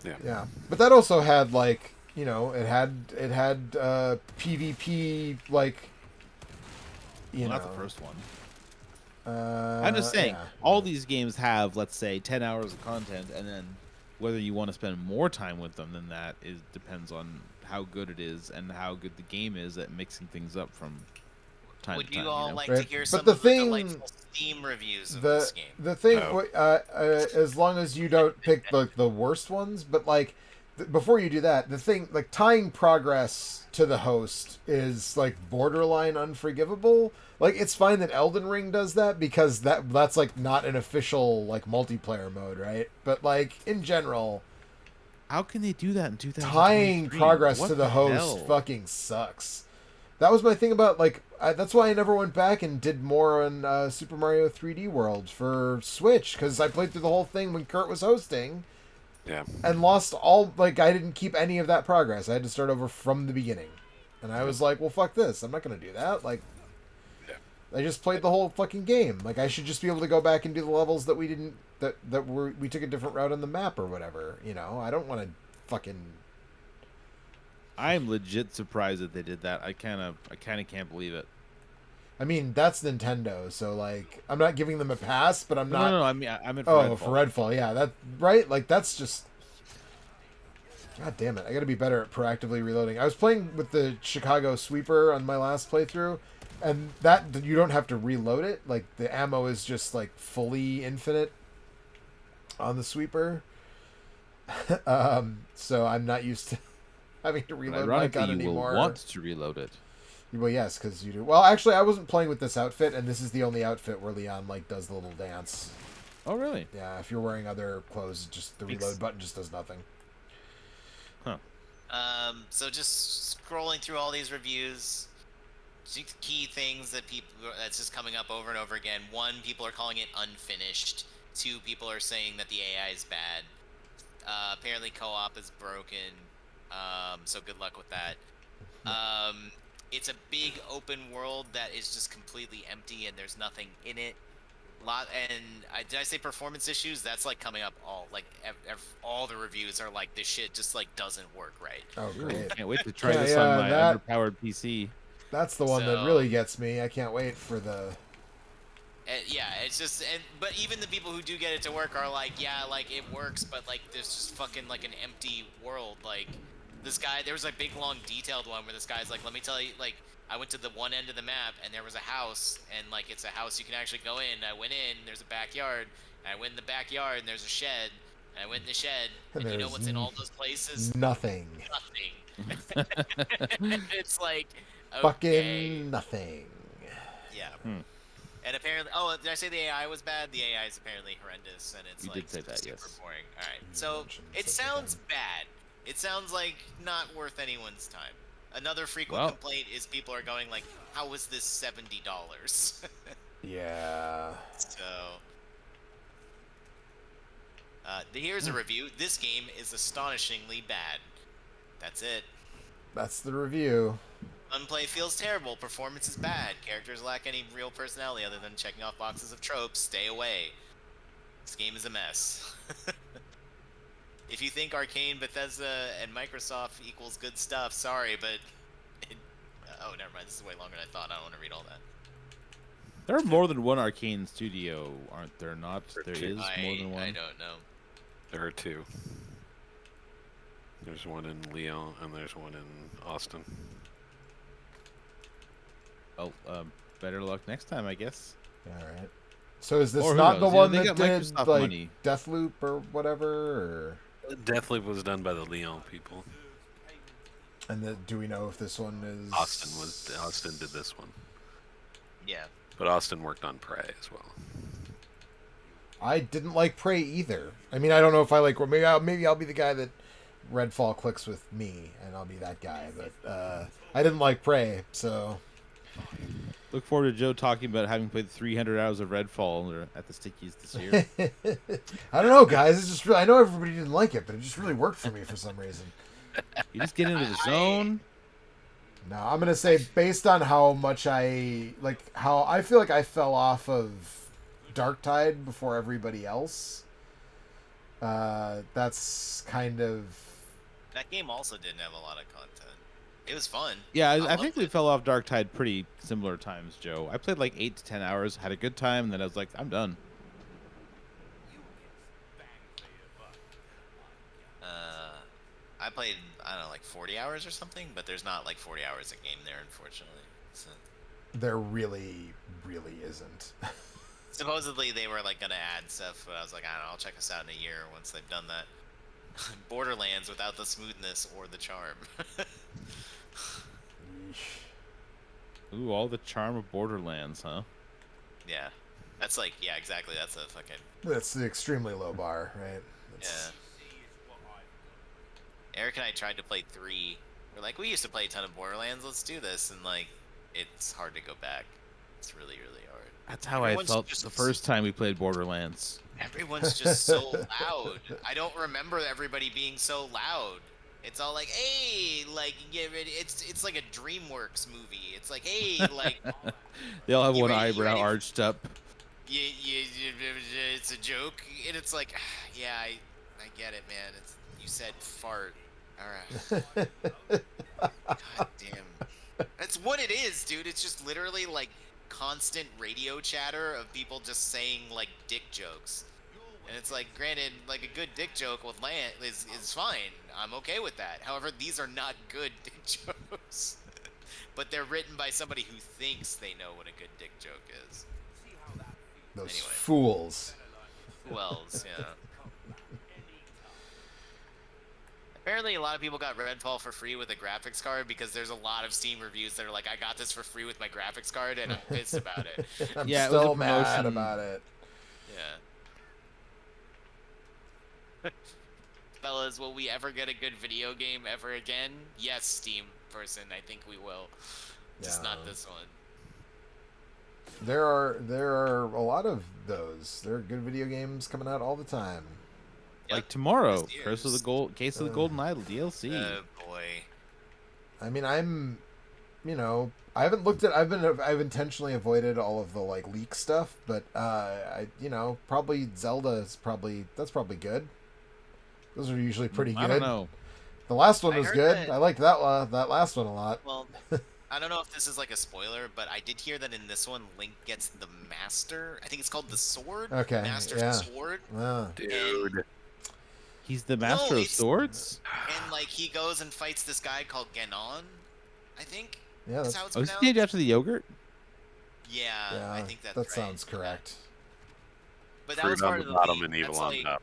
Yeah, but that also had like, you know, it had PvP, like, you know, Not the first one. I'm I'm just saying, all these games have, let's say, 10 hours of content, and then whether you want to spend more time with them than that depends on how good it is and how good the game is at mixing things up from time Would to time. you all know? like Right. to hear But some the of the thing- delightful Steam reviews of the this game? the thing, Oh. as long as you don't pick the worst ones, but like before you do that, the thing like tying progress to the host is like borderline unforgivable. Like it's fine that Elden Ring does that because that's like not an official like multiplayer mode, right? But like in general, How can they do that in 2023? tying progress What to the host hell? fucking sucks. That was my thing about like that's why I never went back and did more on Super Mario 3D World for Switch, because I played through the whole thing when Kurt was hosting. Yeah. And lost all, like, I didn't keep any of that progress. I had to start over from the beginning. And I was like, well, fuck this. I'm not going to do that. Like, I just played the whole fucking game. Like, I should just be able to go back and do the levels that we didn't we took a different route on the map or whatever. You know, I don't want to fucking. I'm legit surprised that they did that. I kind of can't believe it. I mean, that's Nintendo, so like, I'm not giving them a pass, but I'm not. No. I mean, I'm at Oh, for Redfall, yeah, that right. Like, that's just. God damn it! I got to be better at proactively reloading. I was playing with the Chicago Sweeper on my last playthrough, and that you don't have to reload it. Like, the ammo is just like fully infinite on the Sweeper. So I'm not used to having to reload my gun you anymore. will want to reload it. Well, yes, because you do. Well, actually, I wasn't playing with this outfit, and this is the only outfit where Leon like does the little dance. Oh, really? Yeah, if you're wearing other clothes, just the reload button just does nothing. Huh. So just scrolling through all these reviews, key things that that's just coming up over and over again. One, people are calling it unfinished. Two, people are saying that the AI is bad. Apparently, co-op is broken. So good luck with that. It's a big open world that is just completely empty and there's nothing in it. Did I say performance issues? That's like coming up all all the reviews are like this shit just like doesn't work right. Oh, great! Can't wait to try this on my underpowered PC. That's the one that really gets me. I can't wait for the. Yeah, it's just, but even the people who do get it to work are like, yeah, like it works, but like there's just fucking like an empty world. Like this guy, there was a big long detailed one where this guy's like, let me tell you, like I went to the one end of the map and there was a house and like it's a house you can actually go in. I went in, there's a backyard. And I went in the backyard and there's a shed. And I went in the shed and you know what's in all those places? Nothing. Nothing. It's like okay. Fucking nothing. Yeah. And apparently, did I say the AI was bad? The AI is apparently horrendous, and it's did say that, super yes. boring. All right, so it sounds bad. It sounds like not worth anyone's time. Another frequent complaint is people are going like, "How is this $70?" Yeah. So, here's a review. This game is astonishingly bad. That's it. That's the review. Gunplay feels terrible. Performance is bad. Characters lack any real personality other than checking off boxes of tropes. Stay away. This game is a mess. If you think Arcane, Bethesda, and Microsoft equals good stuff, sorry, but... oh, never mind. This is way longer than I thought. I don't want to read all that. There are more than one Arcane studio, aren't there not? There is more than one. I don't know. There are two. There's one in Lyon, and there's one in Austin. Oh, better luck next time, I guess. All right. So is this Or who not the knows? one They that got did Microsoft like money. Deathloop or whatever? Or... Deathloop was done by the Lyon people. And do we know if this one is? Austin did this one. Yeah. But Austin worked on Prey as well. I didn't like Prey either. I mean, I don't know if I like. Or maybe I'll be the guy that Redfall clicks with me, and I'll be that guy. But I didn't like Prey, so. Look forward to Joe talking about having played 300 hours of Redfall at the Stickies this year. I don't know, guys. It's just I know everybody didn't like it, but it just really worked for me for some reason. You just get into the zone. No, I'm gonna say based on how much how I feel like I fell off of Darktide before everybody else. That's kind of. That game also didn't have a lot of content. It was fun. Yeah, I think we fell off Darktide pretty similar times, Joe. I played like 8 to 10 hours, had a good time, and then I was like, I'm done. I played, I don't know, like 40 hours or something, but there's not like 40 hours a game there, unfortunately. So. There really, really isn't. Supposedly they were like gonna add stuff, but I was like, I don't know, I'll check this out in a year once they've done that. Borderlands without the smoothness or the charm. Ooh, all the charm of Borderlands, huh? Yeah. That's like, yeah, exactly. That's a fucking... That's the extremely low bar, right? Yeah. Eric and I tried to play 3. We're like, we used to play a ton of Borderlands, let's do this. And like, it's hard to go back. It's really, really hard. That's how I felt the first time we played Borderlands. Everyone's just so loud. I don't remember everybody being so loud. It's all like, hey, like get ready. It's like a DreamWorks movie. It's like, hey, like They all have you one ready? You eyebrow ready? arched up. It's a joke, and it's like, yeah, I get it, man. It's you said fart. All right. God damn. That's what it is, dude. It's just literally like constant radio chatter of people just saying like dick jokes. And it's like, granted, like a good dick joke with land is fine. I'm okay with that. However, these are not good dick jokes. But they're written by somebody who thinks they know what a good dick joke is. Those Anyway. fools. Who else? Yeah. Apparently, a lot of people got Redfall for free with a graphics card because there's a lot of Steam reviews that are like, I got this for free with my graphics card, and I'm pissed about it. I'm Yeah, it was a still mad promotion. about it. Yeah. Fellas, will we ever get a good video game ever again? Yes, Steam person, I think we will. Just not this one. There are a lot of those. There are good video games coming out all the time. Like tomorrow, This Curse of year's- the Case of the Golden Idol DLC. Oh boy. I mean, I haven't looked at. I've intentionally avoided all of the like leak stuff, but probably Zelda is that's probably good. Those are usually pretty good. I don't know. The last one I was heard good. that- I liked that last one a lot. Well, I don't know if this is like a spoiler, but I did hear that in this one, Link gets the Master. I think it's called the Sword. Okay, Master yeah. Sword. Ah. Dude. He's the master of it's- swords. And like he goes and fights this guy called Ganon, I think. Yeah, Is that's, how it's Oh, is he pronounced. named after the yogurt? Yeah, yeah, I think that's that right. sounds correct. But that Fruit was on part the of the bottom leak. and evil That's on like, top.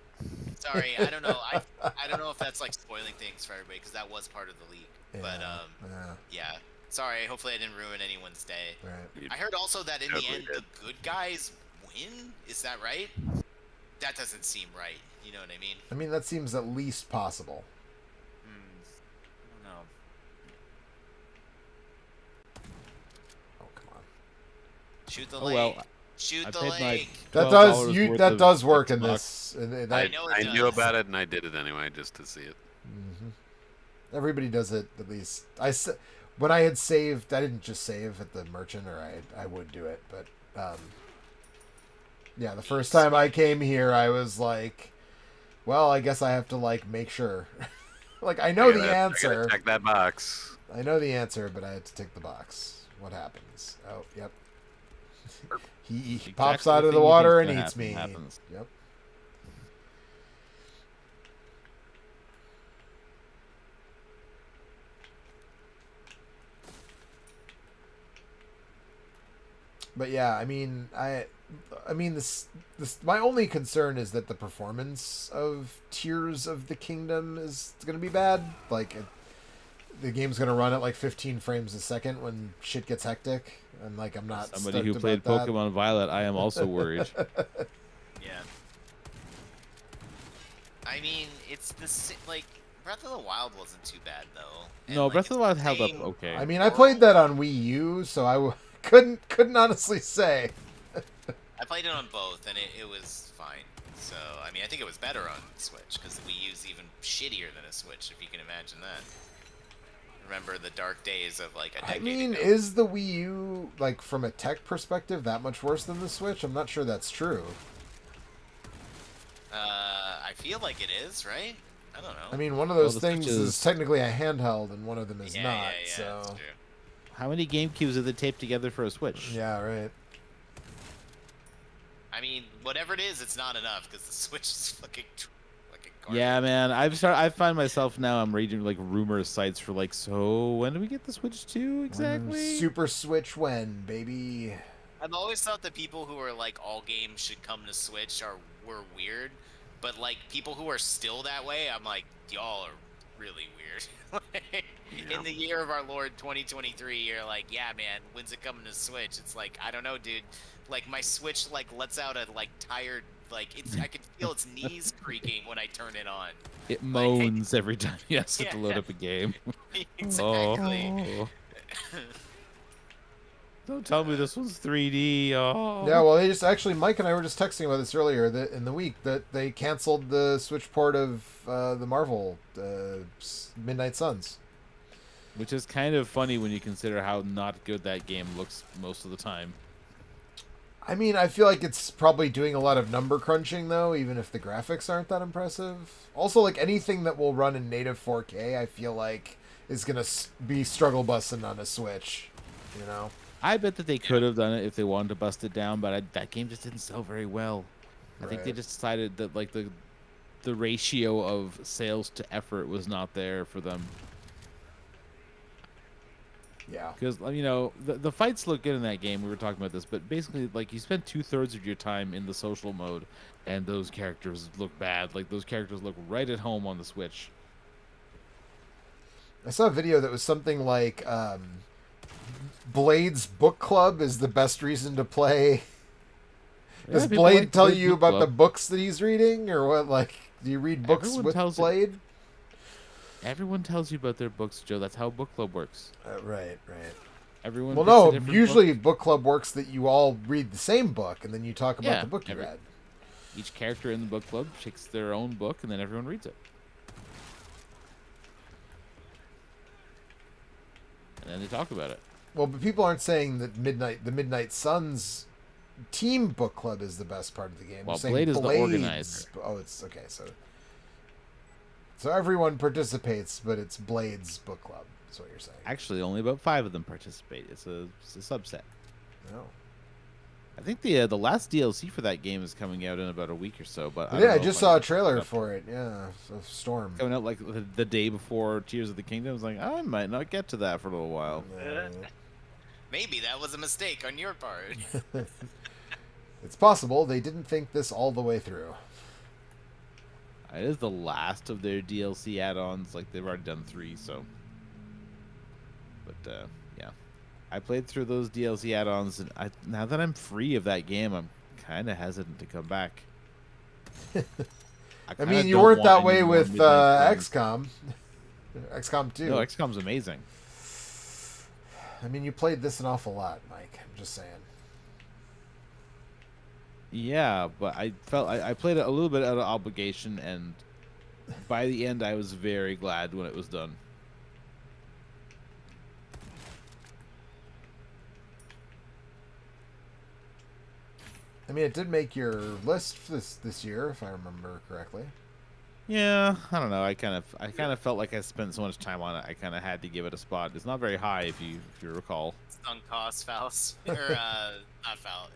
sorry, I don't know. I don't know if that's like spoiling things for everybody because that was part of the leak. But Yeah, yeah. Sorry. Hopefully, I didn't ruin anyone's day. right. I heard also that in the Totally end, did. the good guys win. Is that right? That doesn't seem right. You know what I mean? I mean, that seems at least possible. I don't know. Oh, come on. Shoot the Oh, lake. well, Shoot I the paid my lake. That $12 worth that of does work in Xbox. this. And I that, know it I knew does. about it and I did it anyway just to see it. Mhm. Everybody does it at least. When I had saved, I didn't just save at the merchant, or I would do it, but yeah, the first time I came here, I was like, well, I guess I have to like make sure. Like I know I gotta- the I answer. gotta check that box. I know the answer, but I had to tick the box. What happens? Oh, yep. He Exactly pops the out of thing the you water and think's eats gonna me. happen happens. Yep. But yeah, I mean, this my only concern is that the performance of Tears of the Kingdom is going to be bad. Like, the game's going to run at like 15 frames a second when shit gets hectic, and like I'm not Somebody who stoked played about that. Pokemon Violet, I am also worried. Yeah. I mean, it's like Breath of the Wild wasn't too bad though. And, No, like, Breath of the Wild it's held up same- okay. I mean, I played that on Wii U, so I couldn't honestly say. I played it on both, and it was fine. So, I mean, I think it was better on Switch, because the Wii U's even shittier than a Switch, if you can imagine that. Remember the dark days of, like, a I decade mean, ago. is the Wii U, like, from a tech perspective, that much worse than the Switch? I'm not sure that's true. I feel like it is, right? I don't know. I mean, one of those the things Switch is is- technically a handheld, and one of them is yeah, not. yeah, yeah, So, that's true. How many GameCubes did they tape together for a Switch? yeah, right. I mean, whatever it is, it's not enough, because the Switch is fucking garbage. Yeah, man. I find myself now I'm reading like rumor sites for like, so when do we get the Switch 2 exactly? Super Switch when, baby? I've always thought that people who are like all games should come to Switch were weird, but like people who are still that way, I'm like, y'all are really weird. In the year of our Lord 2023, you're like, yeah, man, when's it coming to Switch? It's like, I don't know, dude. Like my Switch like lets out a like tired like I can feel its knees creaking when I turn it on. It moans every time you ask it to load Yeah. up a game. Exactly. Oh. Don't tell me this one's 3D. Oh. Yeah, well, they just actually Mike and I were just texting about this earlier that in the week that they canceled the Switch port of the Marvel Midnight Suns. Which is kind of funny when you consider how not good that game looks most of the time. I mean, I feel like it's probably doing a lot of number crunching though, even if the graphics aren't that impressive. Also, like anything that will run in native 4K, I feel like is gonna be struggle busting on a Switch. You know. I bet that they could have done it if they wanted to bust it down, but that game just didn't sell very well. I think they just decided that like the ratio of sales to effort was not there for them. Yeah. Because the fights look good in that game. We were talking about this, but basically, like you spend 2/3 of your time in the social mode, and those characters look bad. Like those characters look right at home on the Switch. I saw a video that was something like Blade's book club is the best reason to play. Does Blade tell you about the books that he's reading, or what? Like, do you read books with Blade? Everyone tells you about their books, Joe. That's how book club works. Right. Everyone. Well, no. Usually, book club works that you all read the same book, and then you talk about the book you read. Each character in the book club picks their own book, and then everyone reads it. And then they talk about it. Well, but people aren't saying that the Midnight Suns team book club is the best part of the game. Well, Blade is the organizer. Oh, it's okay. So everyone participates, but it's Blade's book club. That's what you're saying. Actually, only about 5 of them participate. It's a subset. No. I think the last DLC for that game is coming out in about a week or so. But I just saw a trailer for it. Yeah, Storm coming out like the day before Tears of the Kingdom. I was like, I might not get to that for a little while. Maybe that was a mistake on your part. It's possible they didn't think this all the way through. It is the last of their DLC add-ons. Like they've already done 3, so. But yeah, I played through those DLC add-ons, and now that I'm free of that game, I'm kind of hesitant to come back. I mean, you weren't that way with XCOM. XCOM 2. No, XCOM's amazing. I mean, you played this an awful lot, Mike. I'm just saying. Yeah, but I felt I played it a little bit out of obligation, and by the end, I was very glad when it was done. I mean, it did make your list this year, if I remember correctly. Yeah, I don't know. I kind of felt like I spent so much time on it. I kind of had to give it a spot. It's not very high, if you recall. Sunk cost fallacy, or not fallacy.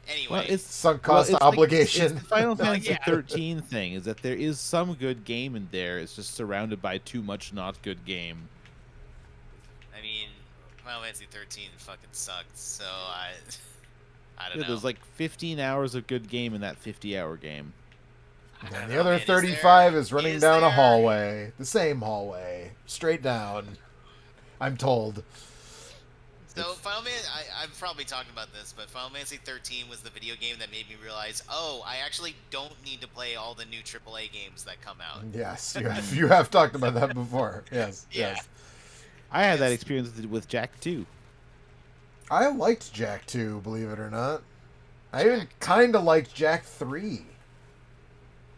Anyway, well, it's sunk cost obligation. It's the Final Fantasy 13 thing is that there is some good game in there. It's just surrounded by too much not good game. I mean, Final Fantasy 13 fucking sucked. So I don't know. There's like 15 hours of good game in that 50-hour game. And the other 35 is running down a hallway. The same hallway. Straight down. I'm told. So Final Fantasy, I've probably talked about this, but Final Fantasy 13 was the video game that made me realize, oh, I actually don't need to play all the new AAA games that come out. Yes, you have talked about that before. Yes, yeah. Yes. I had that experience with Jack 2. I liked Jack 2, believe it or not. I even kind of liked Jack 3.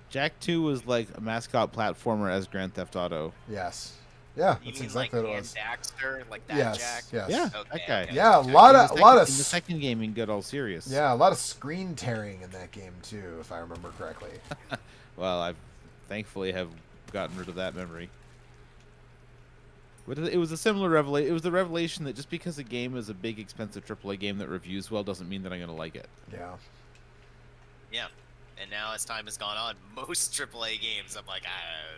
Jack 2 was like a mascot platformer as Grand Theft Auto. Yes. Yeah, You that's mean exactly like what it was. Daxter, like that Yes, Jack? yes. Yeah, Okay, that guy. okay. Yeah, a Okay. lot of In the second game, you can get all serious. Yeah, a lot of screen tearing in that game too, if I remember correctly. Well, I thankfully have gotten rid of that memory. But it was a similar revelation. It was the revelation that just because a game is a big, expensive AAA game that reviews well doesn't mean that I'm going to like it. Yeah. Yeah. And now, as time has gone on, most AAA games, I'm like,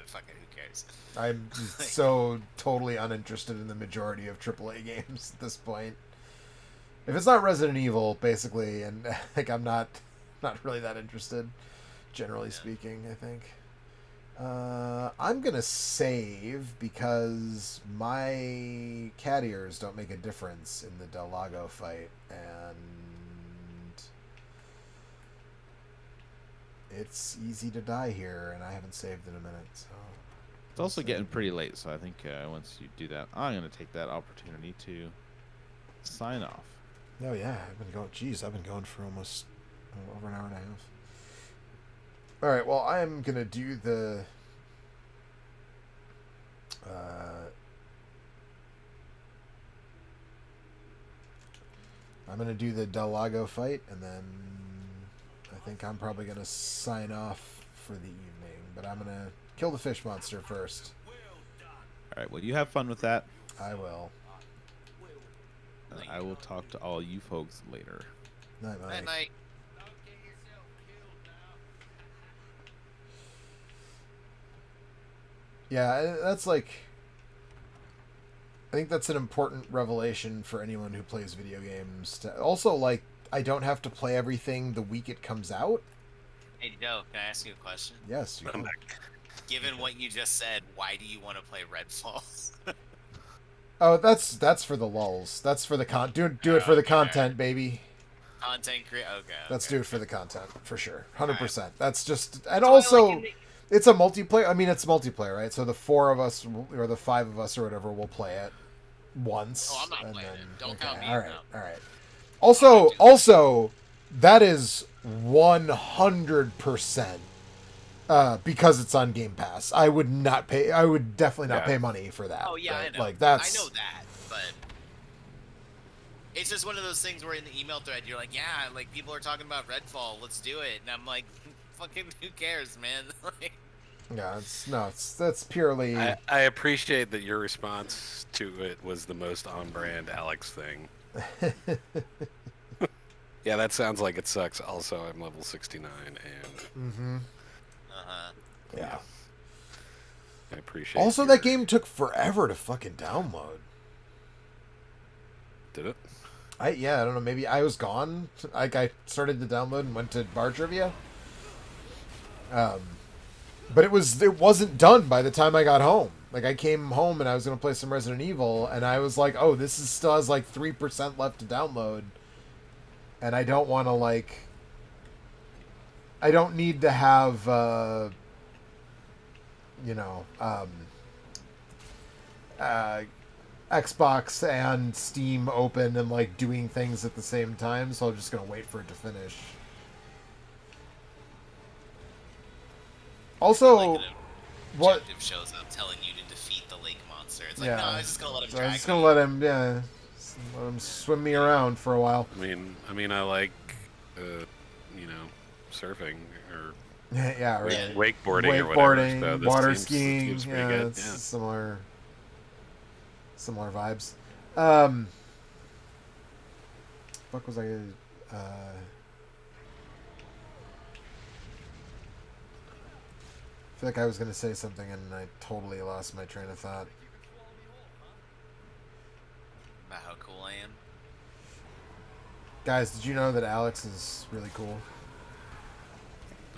fucking, who cares? I'm so totally uninterested in the majority of AAA games at this point. If it's not Resident Evil, basically, and like I'm not really that interested, generally speaking, I think. I'm gonna save because my cat ears don't make a difference in the Del Lago fight, and it's easy to die here, and I haven't saved in a minute. So It's also getting pretty late, so I think once you do that, I'm going to take that opportunity to sign off. Oh yeah, I've been going. Geez, I've been going for almost over an hour and a half. All right, well, I'm gonna do the. I'm gonna do the Del Lago fight, and then I think I'm probably gonna sign off for the evening. But I'm gonna kill the fish monster first. All right, well, you have fun with that. I will. And I will talk to all you folks later. Night, Mike. Night, night. Yeah, that's like. I think that's an important revelation for anyone who plays video games. Also, like, I don't have to play everything the week it comes out. Hey, Joe, can I ask you a question? Yes, you can. Given what you just said, why do you want to play Redfall? Oh, that's for the lulls. That's for the do it for the content, baby. Content create. Okay. Let's do it for the content for sure, 100%. That's just, and So also, it's a multiplayer. I mean, it's multiplayer, right? So the 4 of us or the 5 of us or whatever will play it once. Oh, I'm not playing it. Don't count me All right, out. all right. Also, that is 100%. Because it's on Game Pass, I would not pay. I would definitely not pay money for that. Oh yeah, right? I know. Like that's. I know that, but it's just one of those things where in the email thread you're like, yeah, like people are talking about Redfall, let's do it, and I'm like, fucking, who cares, man? Like, Yeah, that's purely. I appreciate that your response to it was the most on-brand Alex thing. Yeah, that sounds like it sucks. Also, I'm level 69, and Mm-hmm. Yeah. I appreciate. Also, that game took forever to fucking download. Did it? I don't know. Maybe I was gone. Like I started the download and went to bar trivia. But it wasn't done by the time I got home. Like I came home and I was gonna play some Resident Evil, and I was like, oh, still has like 3% left to download, and I don't want to like. I don't need to have. Xbox and Steam open and like doing things at the same time, so I'm just gonna wait for it to finish. Also, like what objective shows up telling you to defeat the lake monster. It's Yeah. like, no, I'm just gonna let him so drag I'm just gonna me. let him, just let him swim me around for a while. I mean, I like, surfing or Yeah, right. Yeah. wakeboarding or whatever. Wakeboarding, So this water seems skiing, pretty yeah, good. it's Yeah. similar vibes. Fuck was I? I feel like I was gonna say something and I totally lost my train of thought. About how cool I am. Guys, did you know that Alex is really cool?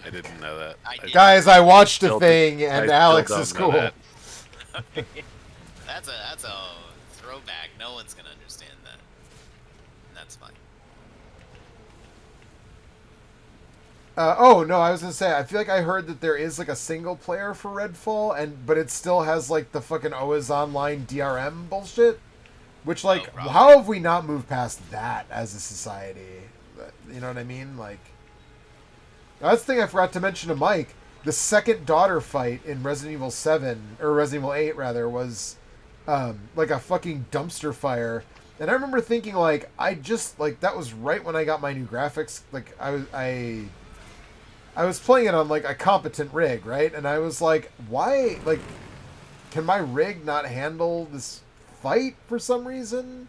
I didn't know that. I did. Guys, I watched a Still thing I and still Alex don't is know cool. that. That's a throwback. No one's gonna understand that. And that's fine. Oh no, I was gonna say I feel like I heard that there is like a single player for Redfall, but it still has like the fucking OS Online DRM bullshit. Which like, probably. how have we not moved past that as a society? You know what I mean? Like, that's the thing I forgot to mention to Mike. The second daughter fight in Resident Evil 7 or Resident Evil 8 rather was like a fucking dumpster fire. And I remember thinking like that was right when I got my new graphics. Like I was playing it on like a competent rig, right? And I was like, why like can my rig not handle this fight for some reason?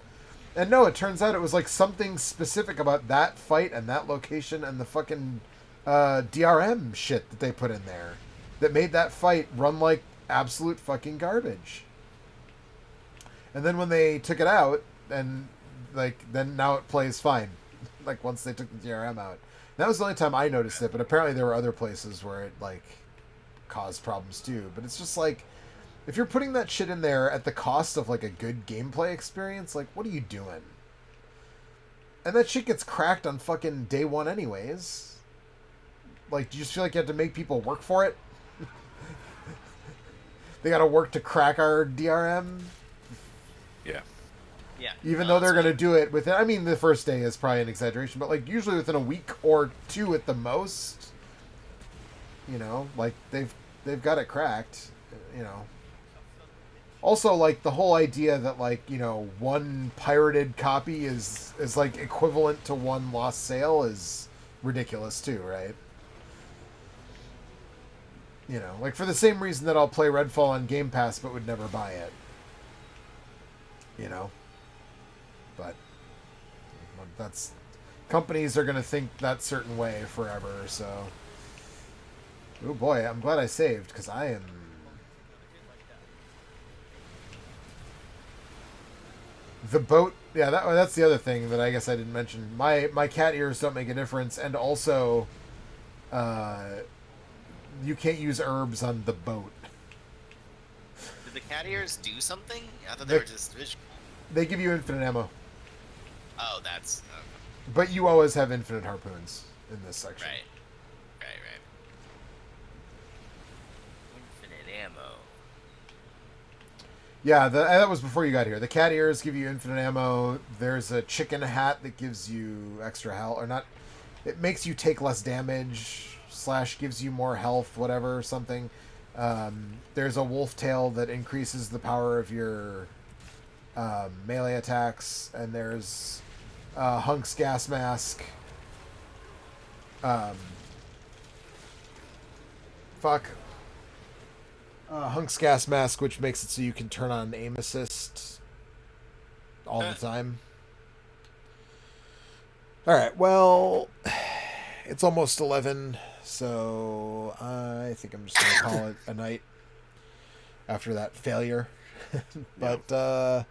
And no, it turns out it was like something specific about that fight and that location and the fucking DRM shit that they put in there that made that fight run like absolute fucking garbage. And then when they took it out, and like then now it plays fine. Like once they took the DRM out, that was the only time I noticed it. But apparently there were other places where it like caused problems too. But it's just like, if you're putting that shit in there at the cost of like a good gameplay experience, like what are you doing? And that shit gets cracked on fucking day one anyways. Like, do you just feel like you have to make people work for it? They gotta work to crack our DRM? Yeah. Yeah. Even No, though they're that's going to do it within, I mean, the first day is probably an exaggeration, but like usually within a week or two at the most. You know, like they've got it cracked. You know. Also, like the whole idea that like one pirated copy is like equivalent to one lost sale is ridiculous too, right? You know, like for the same reason that I'll play Redfall on Game Pass but would never buy it. You know, but that's companies are going to think that certain way forever. So, oh boy, I'm glad I saved because I am. The boat, yeah, that's the other thing that I guess I didn't mention. My cat ears don't make a difference, and also, you can't use herbs on the boat. Did the cat ears do something? I thought they were just visual. They give you infinite ammo, Oh, that's but you always have infinite harpoons in this section. right. Infinite ammo. Yeah, that was before you got here. The cat ears give you infinite ammo. There's a chicken hat that gives you extra health, or not. It makes you take less damage / gives you more health, whatever, something. There's a wolf tail that increases the power of your melee attacks, and there's Hunk's gas mask. Hunk's gas mask, which makes it so you can turn on aim assist all the time. All right, well, it's almost 11, so I think I'm just going to call it a night after that failure. But,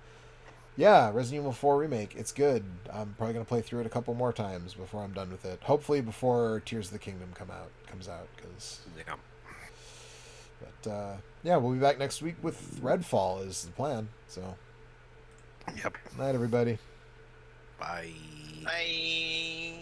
yeah, Resident Evil 4 Remake, it's good. I'm probably going to play through it a couple more times before I'm done with it. Hopefully before Tears of the Kingdom comes out, because... Yeah. But, yeah, we'll be back next week with Redfall is the plan, so... Yep. Night, everybody. Bye. Bye.